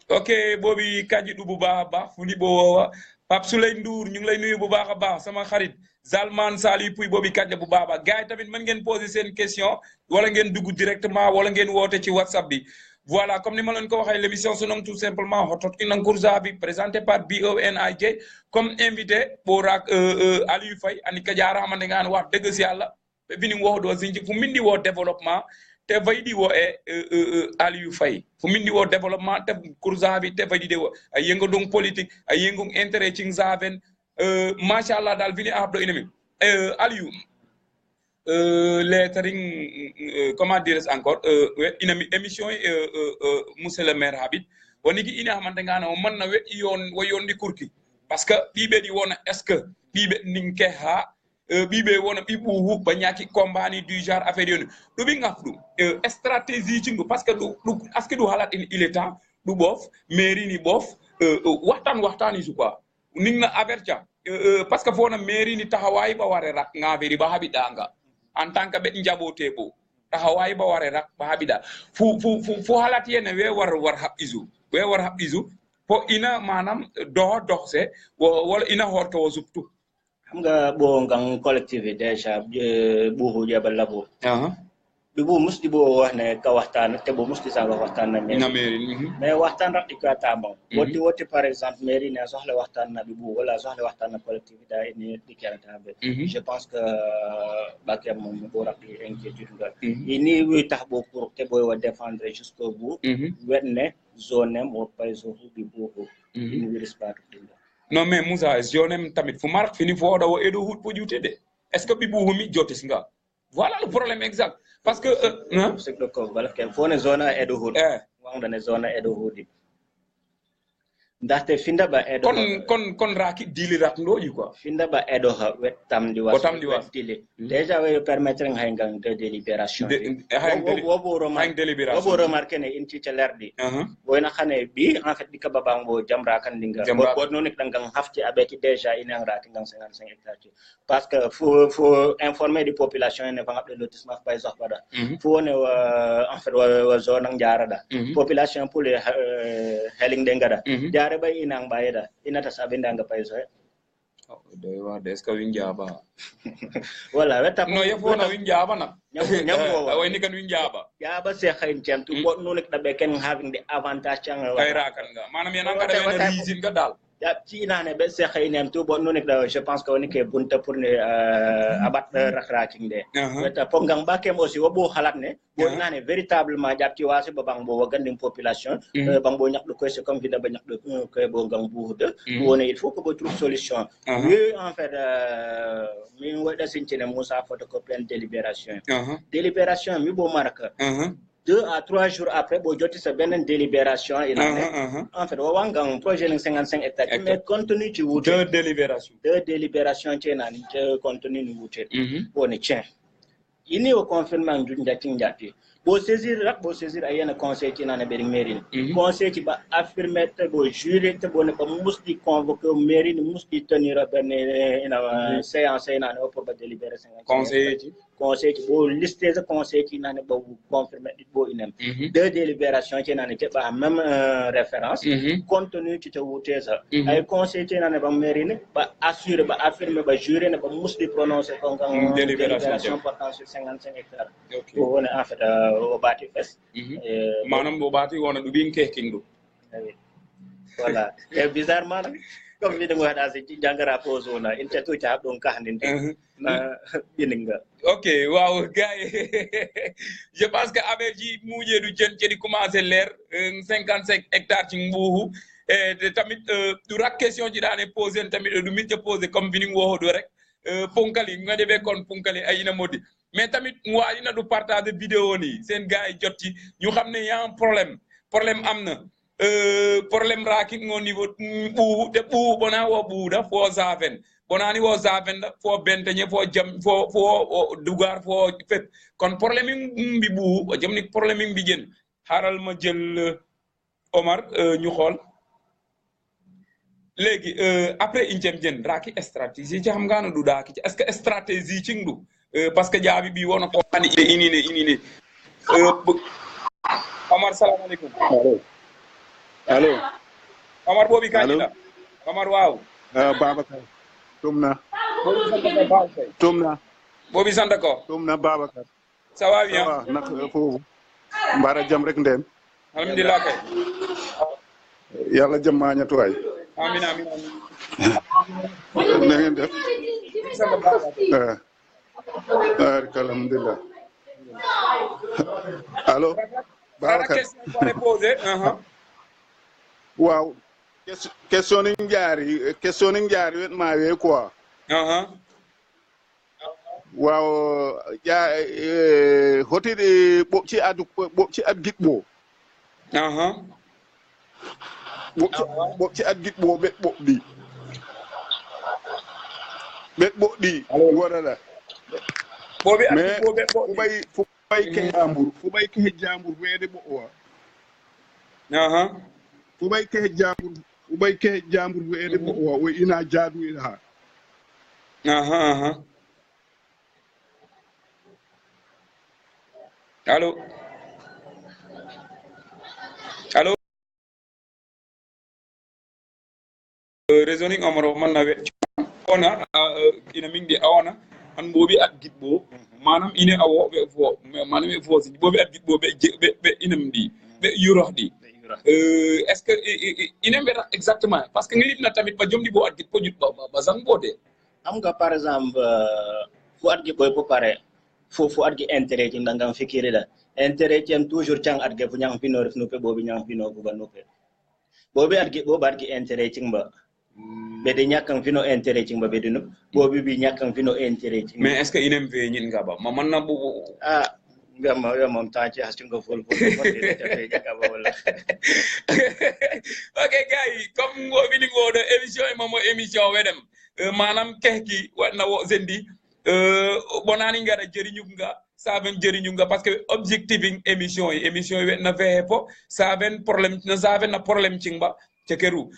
ok boobi kaji du bu baax a baax fu ni boo Pape Souley Ndour ñu ngi lay nuyu bu baax a baax sama xarit Zalman Sali Pouy boobi kaji bu baax a baax gars yi tamit mën ngeen poser seen question wala ngeen dugg directement wala ngeen woote ci WhatsApp bi voilà comme ni ma leen ko waxee l'émission se nomme tout simplement Hotot Inang Kurzabi présenté par BONIJ comme invité borak Aliou Faye ani ka jaaraamande ngaan wax dëgg si yàlla bini wo do zinji fu mindi wo développement te vaydi wo Aliou Faye fu mindi wo développement te Kurzabi te vaydi de wo ay yengo donc politique ay yengo intérêt ci zaven machallah dal vini abdo inami Aliou lettering comment dire encore inami émission monsieur le maire habit woni gi ina hamante ngana o man na we yon wo yondi kurki parce que bibe di wona est ce que bibe ninke ha bibe wona bibu ba ñaki combani du genre affaire yoni do bi ngafdu stratégie ci parce que du aski du halat il est temps du bof mairie ni bof waxtan yi quoi ningna avertia parce que fona mairie ni taxaway ba waré rak ngaveri ba habidanga en tant que be njabote bo taxaway ba waré rak ba habida fu halat yene we war hab izu fo ina manam doxse wala ina horto wazuptu xam nga bo ngang collectivité déjà bu jabal labo bi bu musti bo wax ne ka waxtaan te bo musti sa waxtaan na mais waxtaan rek ko tamo woti par exemple mairie na soxla waxtaan na bi bu wala soxla waxtaan na collectivité ni di keranta be je pense que bakem mom bo rak di inquiétude nga ini wi tax bo pour te boy wa défendre jusqu'au bout wenne zone mo payso bi bu ni wi respect non mais Moussa zone tamit fu mark fini fo da wo edo hut po juté de est-ce que bi bu mi jotis nga voilà le problème exact parce que c'est le ko wala ken fo ne zone edo hut wanga ne zone edo hut ndaxte finda ba edo kon raki dili rak ndoji quoi finda ba edo ha wetam di was dili déjà we permettre ngay ngang de délibération wo remarquer ne inti ci lerdi boy na xane bi en fait dika babang bo jamra kan dinga bo no nek ngang hafti abeki déjà ina rati ngang 55 hectares parce que faut informer die population ne va ngap lotissement par exemple bada faut ne en fait wa zone ng jarada population pour les heling dengada bay inang bayada inata sabenda nga payso doy wa des ka winjaba wala weta no yefo na winjaba nak nyam way ni kan winjaba ya ba se xayn tiam tu bo no nek da be ken having the advantage chang kay rakan nga manam yana nga da reason nga dal ya ci inane be se xayn tu bo no nek da je pense que on ke bunta pour ne abat rakraking de weta pongang ba kem aussi wo bo xalat ne bo inane véritablement japp ci wasi ba bang bo wagandim population bang bo ñak ko c'est comme vida ba ñak ko bo ngang bu de wona il faut que bo trouve solution oui en fait mi wada sincene Moussa photocopie délibération délibération mi bo marque 2 à 3 jours après bo joti sa benen délibération en fait wa wangang projet 55 hectares mais contenu ci wuté deux délibération ci nani ci contenu ni wuté woni tien ini o confirmant njati bo saisir ayena conseil ci nane bering mairie conseil ci ba affirmer te bo jurer te bo ne ba musti convoquer mairie ni musti tenir ben ina séance nane pour ba délibérer 55 conseil ci bo lister ce conseil ci nane ba confirmer bo inem deux délibérations ci nane te ba même référence contenu ci te wuté ça ay conseil ci nane ba mairie ni ba assurer ba affirmer ba jurer ne ba musti prononcer ko ngam délibération portant sur 55 hectares bo wona en fait o bati fes manam bo bati wona du bin keking du voilà et bizarrement comme vi ngo hada ci jangara pose na inte to ta don ka handinde na bininga ok waaw gay je pense que avec ji mujé du jeun ci di commencer l'air 55 hectares ci mbuhu tamit du rak question ji daane poser tamit du mit poser comme vini wo do rek ponkali nga debe kon ponkali ay ina modi mais tamit wa ina du partager vidéo ni sen gaay jot ci ñu xamné y a un problème amna problème raki ngo niveau bu de bu bona wo bu da fo zaven bonani wo zaven da fo benteñe fo jam fo dugar fo fet kon problème mbi bu jam ni problème mbi jën xaral ma jël Omar ñu xol légui après incem jën raki stratégie ci xam nga na du daaki est-ce que stratégie ci ndu parce que jaabi bi wona ko ani ini Omar salam alaykum allo Omar bobi kanila Omar waaw Babacar tumna bobi santa ko tumna Babacar ça va bien nak fofu mbara jam rek ndem alhamdulillah kay yalla jam ma ñatu way amin na ngeen def alhamdulillah allo Babacar waaw question ni njaari wet ma we quoi waaw ja hotide ɓoɓ ci ad giɗɓo ɓoɓ ci ad giɗɓo ɓet ɓoɓɗi wonana mais fuɓay kehe jambur weede ɓo'owa fuɓay kehe jambur weede ɓo'owa o ina jaadu ina ha allo raisonning Omar man na wet ona ina mingdi awana an bobi at gitbo manam ine awo be fo manam e fo si bobi at gitbo be inam di be yurox di est-ce que ine mbeta exactement parce que ngi na tamit ba jomdi bo at gitbo jut ba zang bode am nga par exemple fu at gi boy po pare fu at gi intérêt ci ndangam fikiri da intérêt ci toujours chang at ge fu ñang pino ref no pe bobi ñang pino bu ba no pe bobi at gi intérêt ci mba be de ñakam fino intérêt ci mba be dinu bobi bi ñakam fino intérêt ci mais est-ce que inem fe ñin nga ba man na bu ngam yo mom ta ci hastu nga fol de te jaka ba wala ok gars comme ngobi ni ngodo émission momo émission wedem manam kehki wadna wo zendi bonani ngara jeriñu nga saben jeriñu nga parce que objectiving émission yi wedna fe fo saben problème na saben na problème ci mba ci keru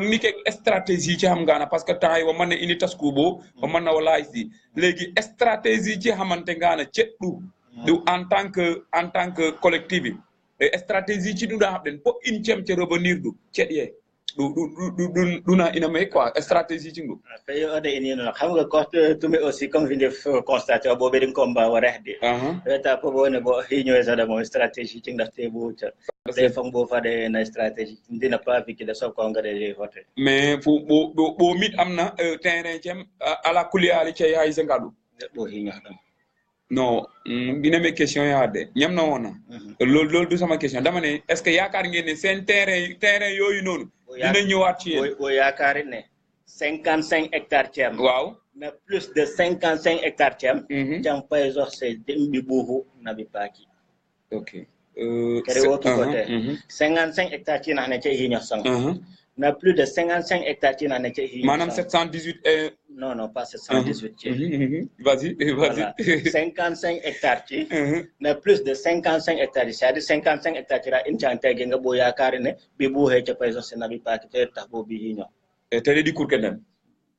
ni ke stratégie ci xam ngana parce que temps yi wa man ini taskubo wa man wala ici légui stratégie ci xamanté ngana ceddu du en tant que collectif et stratégie ci du da habden po in cem ci revenir du cedye du na ina may quoi stratégie ci ngu payo ade ini no xam nga ko tumi aussi comme vinde constater bo be din combat wa rehde eta po bo ne bo hiño sa da mo stratégie ci ndafte bo ta de fam bo fa de na stratégie dina pas fiki de so ko ngade je hote mais fu bo mit amna terrain cem ala kuliali ci hay zengadu bo hiño non dina me question yaade ñam na wona lool du sama question dama ne est-ce que yaakar ngeen ne sen terrain yoyu nonu dina ñëwaat ci yeen o yaakaar ne 55 hectares tiam waaw mais plus de 55 hectares tiam jam payso c'est dembi buhu nabi paki ok kare o ki côté 55 hectares ci na ne ci hiño sang na plus de 55 hectares ci na ne ci hiño manam 718 non pas 718 vas-y voilà. 55 hectares ci na plus de 55 hectares c'est-à-dire 55 hectares ci ra inchante ge nga bo yaakaar ne bi bu he ci payso c'est nabi paki te tax bo bi hiño télé di cour kenen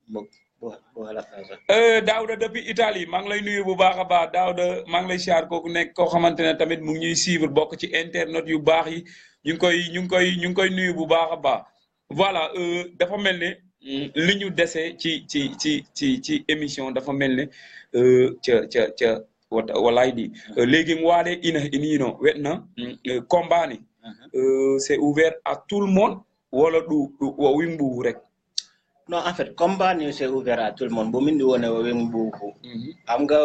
bo hala faza Daouda depuis Italie maa ngi lay nuyu bu baax a baax Daouda maa ngi lay siyaar kooku nekk koo xamante ne tamit mu ngi ñuy suivre bokk ci internet yu baax yi ñu ngi koy nuyu bu baax a baax voilà dafa mel ne li ñu dese ci émission dafa mel ne ca walaay di léegi mu waale inino wetna combat ni c'est ouvert à tout le monde wala du wa wimbu rek. Non, en fait, combat c'est ouvert à tout le monde. Bomindi wone weng buku. Am nga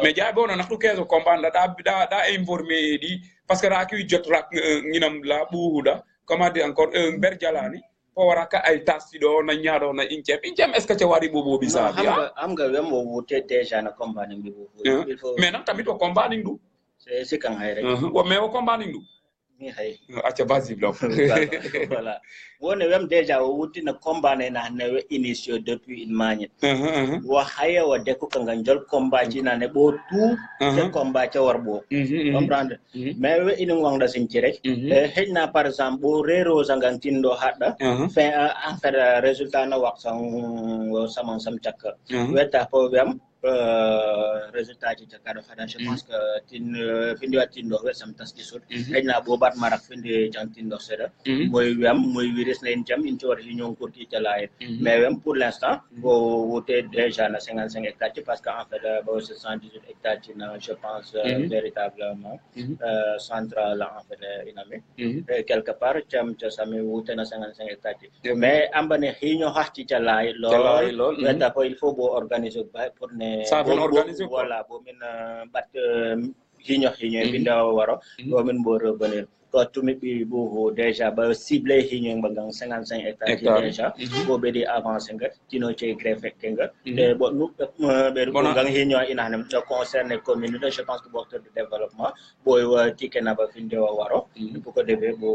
mais jaay bono nak tu keso combat da informer di parce que ra ki jot rak nginam la buuda comment dire encore ber jalani po wara ka ay tasti do na nyaado na incem est ce que ci wari bobo bi sa bi am nga wem wo wuté déjà na combat ni bu il faut mais nak tamit o combat ni ndu c'est kan hay rek wo mais o combat ni ndu mi hay acca basi bloc voilà woni wem déjà wo wuti na combat na ne initio depuis une manière wo haya wo de ko nga jol combat ci na ne bo tout de combat ci war bo comprendre mais we inu wangda sin ci rek hejna par exemple bo rero sangan tindo hadda fin en fait résultat na wax sama sam cak weta po wem résultat ci cakado hada je pense que tin findi watindo we sam tas gisul hejna bo bat marak findi jantindo seda moy wem moy virus len jam in tor union ko ki talaay mais wem pour l'instant bo woté déjà na 55 hectares parce que en fait bo 78 hectares na je pense véritablement central en fait inami quelque part cham ci sami woté na 55 hectares mais ambane hiño hatti talaay lol weta ko il faut bo organiser pour ne ça va organiser voilà bo min bat hiño binda waro bo min bo revenir ko tumi bi bo déjà ba ciblé hiño bangang 55 hectares déjà bo be di avancer nga tino ci greffe nga de bo nu be bangang hiño inanam to concerne commune je pense que secteur de développement boy wa tikena ba finde waro bu ko defé bo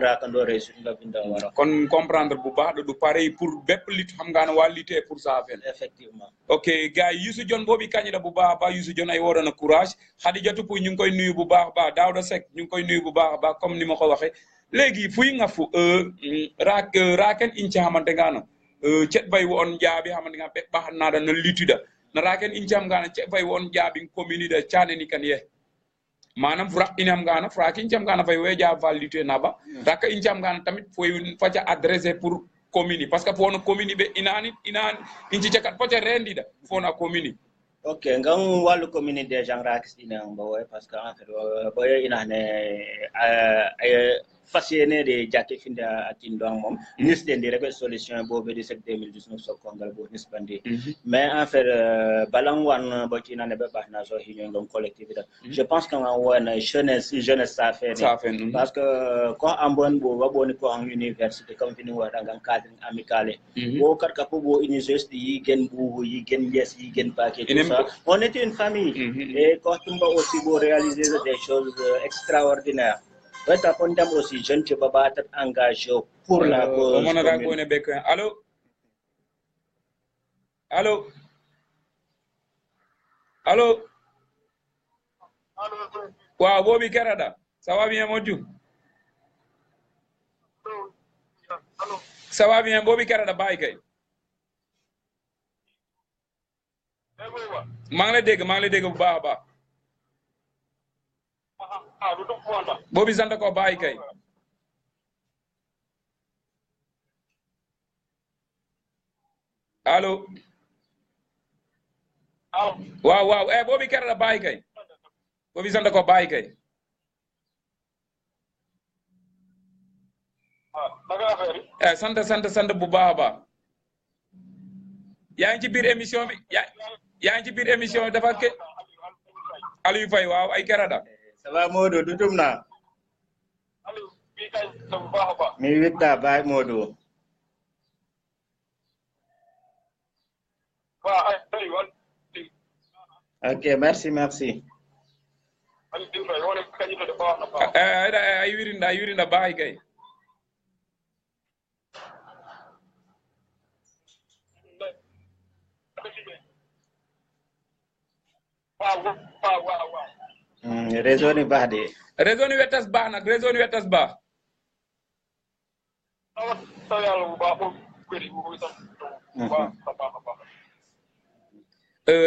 rakando résultat binda waro kon comprendre bu baax du pareil pour bépp lit xam nga na walité pour ça fen effectivement ok gars Youssou Dione bobi kañi da bu baax ba Youssou Dione ay wodana courage Khadijatou Pouy ñu ngi koy nuyu bu baax ba Daouda Seck ñu ngi koy nuyu bu baax ba comme ni ma ko waxe légui fuy nga fu raken inci xamante ngano cet bay won jaabi xamante nga be baax na da na lituda na raken inci am ngana cet bay won jaabi commune de Thiané ni kan ye manam frak inam ngana frak inci am ngana fay we jaab validité na ba rak inci am ngana tamit foy faca adresser pour commune parce que fono commune be inani inci jakat pote rendida fona commune ok ngam walu commune des gens rax ina mbaw parce que en fait boy ina ne fasiyene de jakke finda atindo mom nis de rebe solution bobe de 2019 so kongal bo nis bandi mais en fait balang wan bo ci nane be baxna so hiño ngam collectivité je pense que nga wona jeunesse ça fait parce que quand ambon bo waboni ko en université comme fini wada ngam cadre amical bo kat ka bo université yi gen bu yi gen yes yi gen paquet tout ça on était une famille et quand on va aussi pour réaliser des choses extraordinaires weta pondam aussi jeune ci baba tat engagé pour la cause on a rakone bek allô allô allô wa bobi karada ça va bien moju ça va bien bobi karada bay kay maa ngi lay dégg bu baax a baax boobi sant ko bàyyi kay allo waaw boobi kere la bàyyi kay boobi sant ko bàyyi kay sant bu baax a baax yaa ngi ci biir émission bi yaa ngi ci biir émission bi dafa ke Aliou Faye waaw ay kerada ça va Modou dutum na mi witta bay Modou ok merci ay wirinda bay kay réseau ni baax de réseau ni wetas baax nag réseau ni wetas baax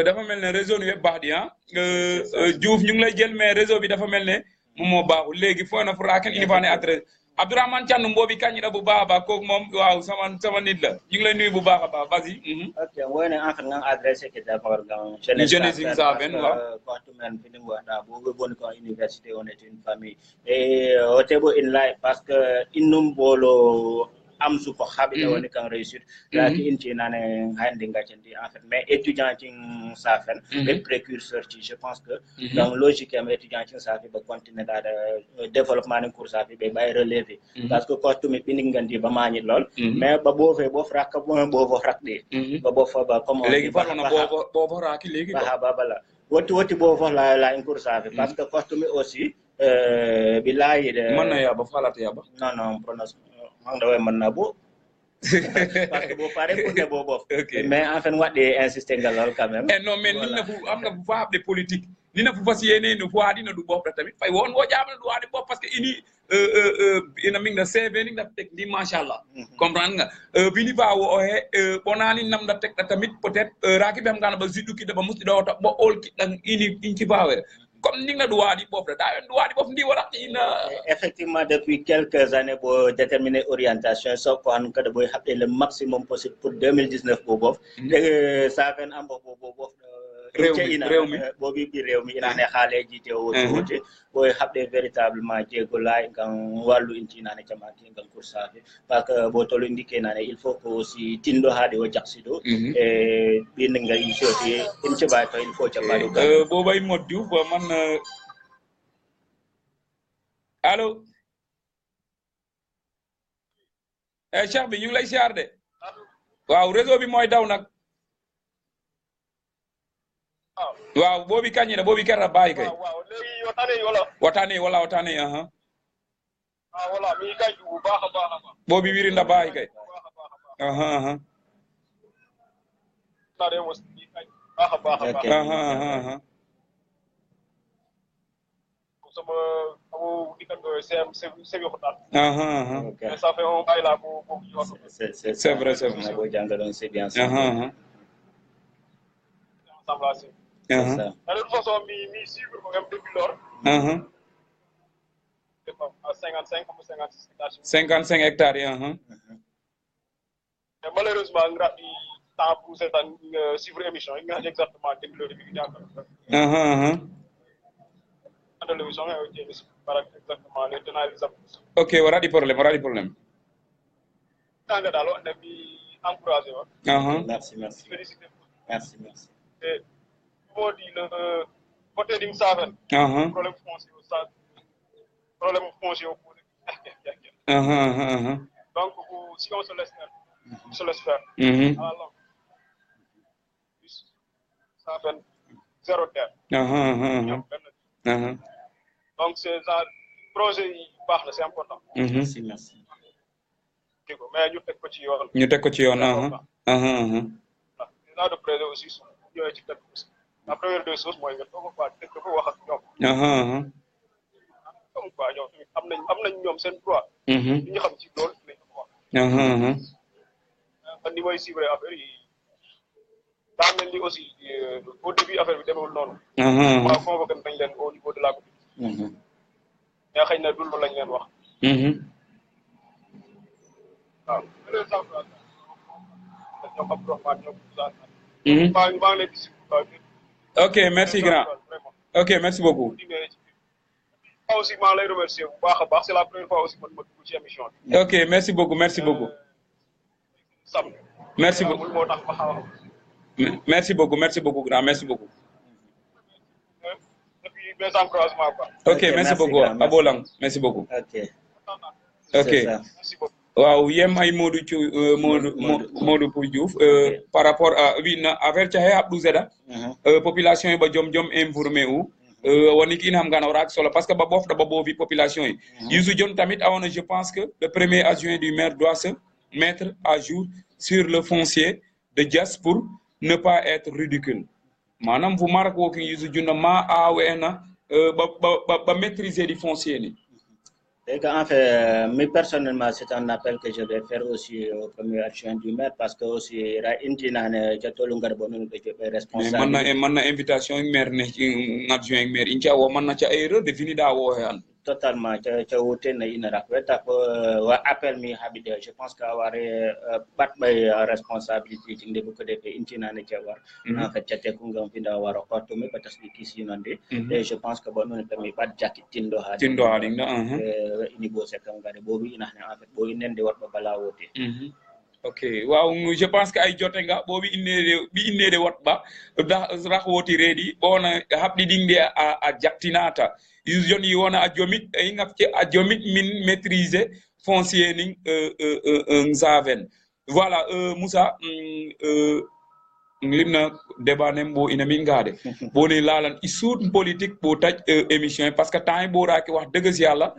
dafa mel ne réseau ni web baax di Diouf ñu ngi lay jël mais réseau bi dafa mel ne moom moo baaxul léegi foo na fu raken inifane adresse Abdourahmane Thiandoum mboobi kañ da bu baax a baax kooku moom waaw sama nit la ñu ngi lay nuyu bu baax a baax vas-y ok wone en fait ngang adresse ke d'abord ngang jeunesse Safen waaw quand tu m'en fini wada bo bon ko université on est une famille et otebo in life parce que innum bolo am su ko habile woni kan réussite laki inti nane hande ngacandi en fait mais étudiant ci safen be précurseur ci je pense que donc logique am étudiant ci safi ba continuer da développement ni cours safi be bay relever parce que costume bi ngandi ba mañi lol mais ba bo fe bo frak bo bo frak de ba bo fa ba comme légui fa na bo raki légui ba bala woti bo fa la en cours safi parce que costume aussi billahi de man na ya ba falata ya ba non prononce man da way man na bo parce que bo pare pour ne bo bof mais en fait wadde insister ngal quand même non mais ni na fu am nga bu fa habde politique ni na fu fasiyene no fu adina du bof tamit fay won wo jaabal du adi bof parce que ini ina min na CV ni na tek di machallah comprendre nga bini ba wo he bonani nam da tek tamit peut-être raki bam ngana ba zidu ki da ba musti do to bo ol ki dan ini inci bawe comme ni nga du wadi bof da du wadi bof ndi wala ina effectivement depuis quelques années pour déterminer orientation so ko an kada boy habde le maximum possible pour 2019 bo bof ça fen am bo bof rewmi bobi bi rewmi ina ne xale jité o wote boy habde véritablement djego lay kan walu inti nane jamaki kan kursa parce que bo tolo indiqué nane il faut que aussi tindo hade o jaksido e bin nga insoti in ci bay to il faut ci badu bo bay moddu bo man allo Cheikh bi ñu ngi lay ziar de waaw réseau bi mooy daw nag waaw boobi kañi na boobi kerra bayi kay waaw léegi watane aha wala mi kay bu baax a baax boobi wiri nda bayi kay aha tare mo mi kay baax aha sama amu dikando c'est xotal aha mais ça fait on bail là pour c'est vrai bo jangalon c'est bien ça aha ensemble aha de toute façon mi suivre ko ngam depuis lors aha à 55 comme 56 hectares 55 hectares aha mais malheureusement ngraɗi temps pour cette suivre émission nga exactement déglu bi aha de l'émission par exactement les tenants et les aboutissants ok waɗi probléme tanga dal on mi encouragé wa merci félicité merci et modi le côté dim safen problème foncier au posé donc si on se laisse faire alors safen zéro terre donc c'est ça projet yi baax na c'est important merci mais ñu teg ko ci yoon là de projet aussi su ñëwee ci teg la première des choses mooy nga toog quoi dëkk fa wax ak ñoom comme quoi ñoom am nañ ñoom seen droit li ñu xam ci loolu dinañ ko wax man ni may suivre affaire yi daa mel ni aussi au début affaire bi demewul noonu waaw convoqué nañ leen au niveau de la commune mais xëy na dul loolu lañ leen wax waaw ñoom Abdourahmane ñoom maa ngi leen di ok merci grand ok merci beaucoup aussi maa lay remercier bu baax a baax c'est la première fois aussi man ma dugg ci émission bi ok merci beaucoup sam merci beaucoup moo tax ma xaw merci beaucoup grand merci beaucoup depuis mes encouragements quoi ok merci beaucoup abolang merci beaucoup ok merci beaucoup waaw yem ay Modou Pouy Diouf par rapport à oui na affaire caxe Abdou Zeda population yi ba jom informé wu woni ki in xam ngana rak solo parce que ba bof da ba bovi population yi Youssou Dione tamit awoon je pense que le premier adjoint du maire doit se mettre à jour sur le foncier de Diass pour ne pas être ridicule manam fu mark wo ki Youssou Dione ma awena ba maîtriser du foncier ni. Et en fait, mais personnellement, c'est un appel que je vais faire aussi au premier adjoint du maire parce que aussi indinane jatolungar bonu que je vais responsable. Mais man na invitation maire ne ci adjoint maire incha wo man na ca erreur défini da wo han. totalement ca wote na ina rakweta ko wa appel mi habide je pense que aware bat bay responsabilité ci nde ko defé intina ne ci war en fait ca te ko ngam pinda waro ko to me patas di kisi nande et je pense que bon non permis bat jakki tindo ha ini bo se kam gade bobu ina ne en fait bo inende wat ba bala wote ok waaw je pense que ay jote nga bo bi innede wotba rak woti reedi bona habdi dingde a jaktinata joni wona a jomit e ngafce a jomit min maîtriser foncier ning zaven voilà Moussa limna débat nem bo ina min gade bo ne lalan isuut politique bo taj émission parce que temps bo raaki wax deug ci yalla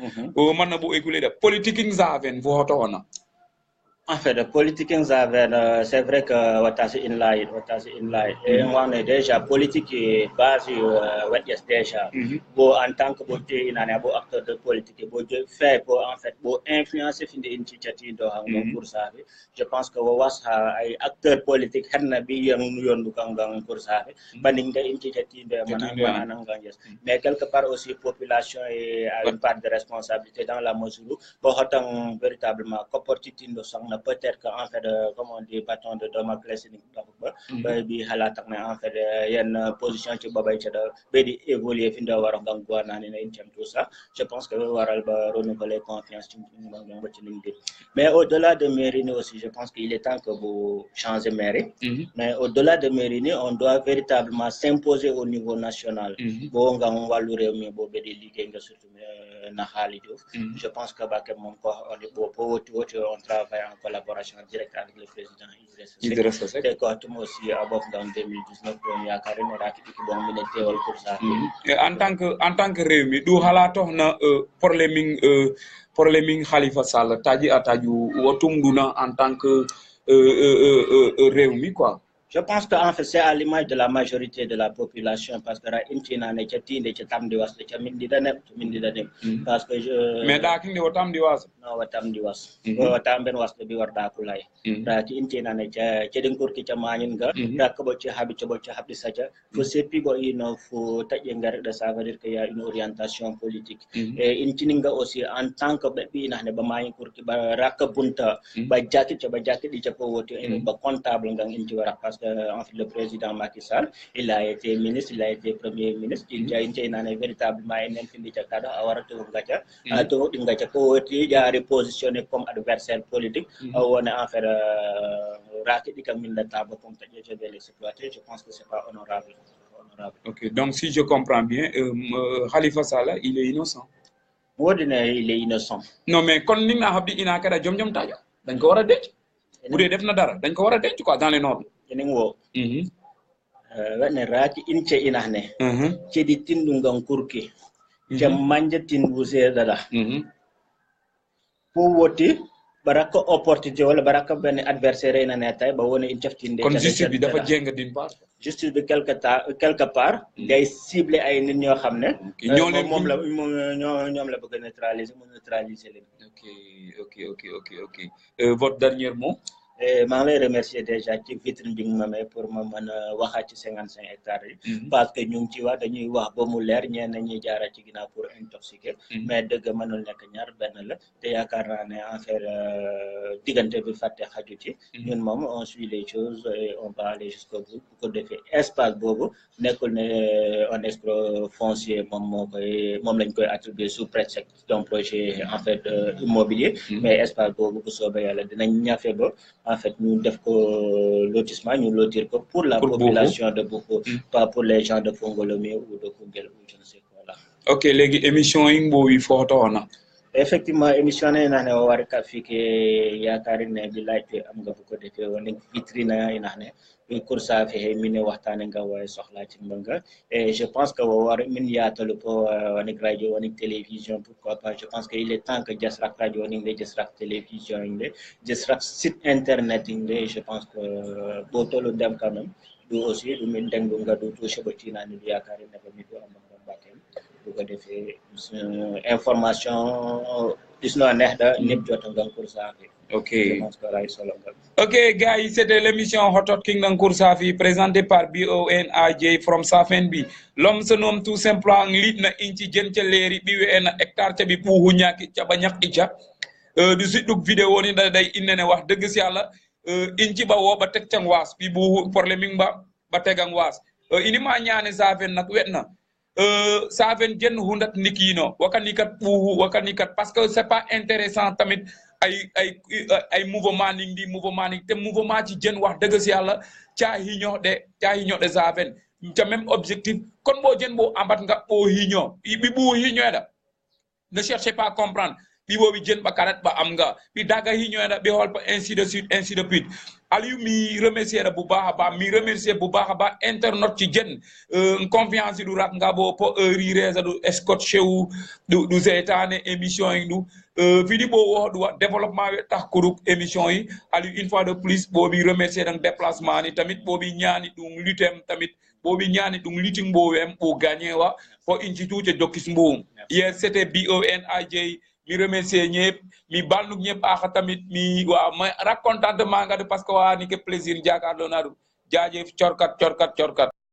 man na bo écouler de politique zaven vo hoto ona. En fait, la politique c'est vrai que watasi inline. Et on est déjà politique et base déjà. Bon, en tant que beauté, il a beau acteur de politique, beau fait pour en fait beau influencer fin de initiative de pour ça. Je pense que was ay acteur politique xerna bi yon du kangang pour ça. Baning de initiative de manang mais quelque part aussi population a une part de responsabilité dans la mesure pour autant véritablement opportunité de peut-être qu'en fait comme on dit bâton de Damoclès bi halatak na en fait yenn position ci babay ci da di évoluer fi ndo waro gang gouvernement ni en tout ça je pense que waral ba renouveler confiance ci mais au-delà de Mairie aussi je pense qu'il est temps que vous changez Mairie mais au-delà de Mairie on doit véritablement s'imposer au niveau national bo nga walu rew mi bo be di liggéey nga surtout na xali diouf je pense que ba ke mom ko on travaille en collaboration directe avec le président Idrissa Seck et quand aussi above dans 2019 on yakare ne raki ki bon minute wal pour ça en tant que rew mi du halato na problème Khalifa Sall taji ataju wotum duna en tant que rew mi quoi. Je pense que en fait c'est à l'image de la majorité de la population parce que intina ne chatinde chatamdi was de chamindi dane parce que je mais da kingi watamdi was no watamdi was watamben was de bi warda kulay da ci intina ne cedin kurki chamanin ga da ko ci habdi saja fo sepi go ino fo taje ngar de ça veut dire qu'il y a une orientation politique et intininga aussi en tant que be ina ne ba mayin kurki ba rakabunta ba jakki di ko woti ba comptable ngang inti wara parce que en fait le président Macky Sall il a été ministre, il a été premier ministre, il a été véritablement un fin de cadre à waratu ngacha to ngacha ko woti jaari positionné comme adversaire politique on est en fait raaki dikam min la table comme je vais l'exploiter je pense que c'est pas honorable. OK, donc si je comprends bien Khalifa Sall il est innocent. Wodina il est innocent. Non mais kon ni nga habdi ina kada jom taja dañ ko wara denc bu dé def na dara dañ ko wara denc quoi dans les normes. Wo wane rati ince inahne cedi tindungan kurki ce manja tindu sedada po woti baraka opportunité wala baraka ben adversaire ina netay ba wona in ciaftinde kon justice bi dafa jeng d'une part justice bi quelque part day cibler ay nit ñoo xamne mom la ñom la bëgg neutraliser len. OK. Votre dernier mot? maa ngi lay remercier déjà ci vitrine bi nga ma pour ma mën a waxaat ci 55 hectares yi parce que ñu ngi ci wax dañuy wax ba mu leer ñenn ñi jaara ci ginnaaw pour intoxiquer mais dëgg mënul nekk ñaar benn la te yaakaar naa ne en fait diggante bi fàtte xaju ci ñun moom on suit les choses et on va aller jusqu'au bout bu ko defee espace boobu nekkul ne un escroc foncier moom lañ koy attribuer sous prétexte d'un projet en fait immobilier mais espace boobu bu soobee yàlla dinañ ñafe ba en fait nous devons lotissement nous lotir pour la population de Boko pas pour les gens de Fongolomé ou de Koungheul ou je ne sais quoi là. OK légui émission yi mbowi photo na effectivement émission na ne war ka fike yaakaari ne bi laajte am nga ko defee won vitrine ina ne bi kursa fe mine waxtane nga way soxla ci mbanga et je pense que war min yaatalu ko woni radio woni télévision pourquoi pas je pense que il est temps que Jasrak radio woni Jasrak télévision inde Jasrak site internet inde je pense que botolo dem quand même du aussi du min dengu nga du touché ba tinani du yakari ne ko mi do am ngam batem bu ko defee information isno nehda nip jota ngam pour ça ok je pense que ray solo ngam ok gars yi c'était l'émission Hot Hot Kingdom Koursafi présentée par BONAJ from Safenbi l'homme se nomme tout simplement lidna inci jenca leri ɓiwe en hectare caɓi ɓuuhu ñaki caɓa ñak icca du siɗɗuk vidéo ni da day innene wax dëgg si yàlla inci ɓa wo ɓa teg can waas ɓi ɓuuhu probléme ɓa tegan waas inima ñaane Safen nak weɗna Safen jen hundat nikino wakani kat ɓuuhu wakani kat parce que c'est pas intéressant tamit ay mouvement ning di mouvement ning te mouvement ci jen wax dëgg si yàlla caa hiñoɗe Safen ca même objectif kon bo jen bo ambat nga ɓo hiño ɓi ɓuu hiñoɗa ne cherchez pas à comprendre ɓi bo ɓi jen ɓa karat ɓa am nga ɓi daga hiñoɗa ɓi holpa ainsi de suite Aliou mi remercier bu baax a baax mi remercier bu baax a baax internet ci jen confiance du rak nga bo po riresa du scotché wu du seytane émission yi du fidi bo wo du développement we tax kuruk émission yi Aliou une fois de plus bo bi remercier dan déplacement ni tamit bo bi ñaani ɗum lutem tamit bo bi ñaani ɗum luting bo wem bo gagné wa fo inci tuuce jokkis mbuum yes c'était BONAJ mi remercier ñëpp mi balnu ñëpp axa tamit mi waaw ma rak contentement nga de parce que waa ni ke plaisir jakaarloo naa du jaajëf corkat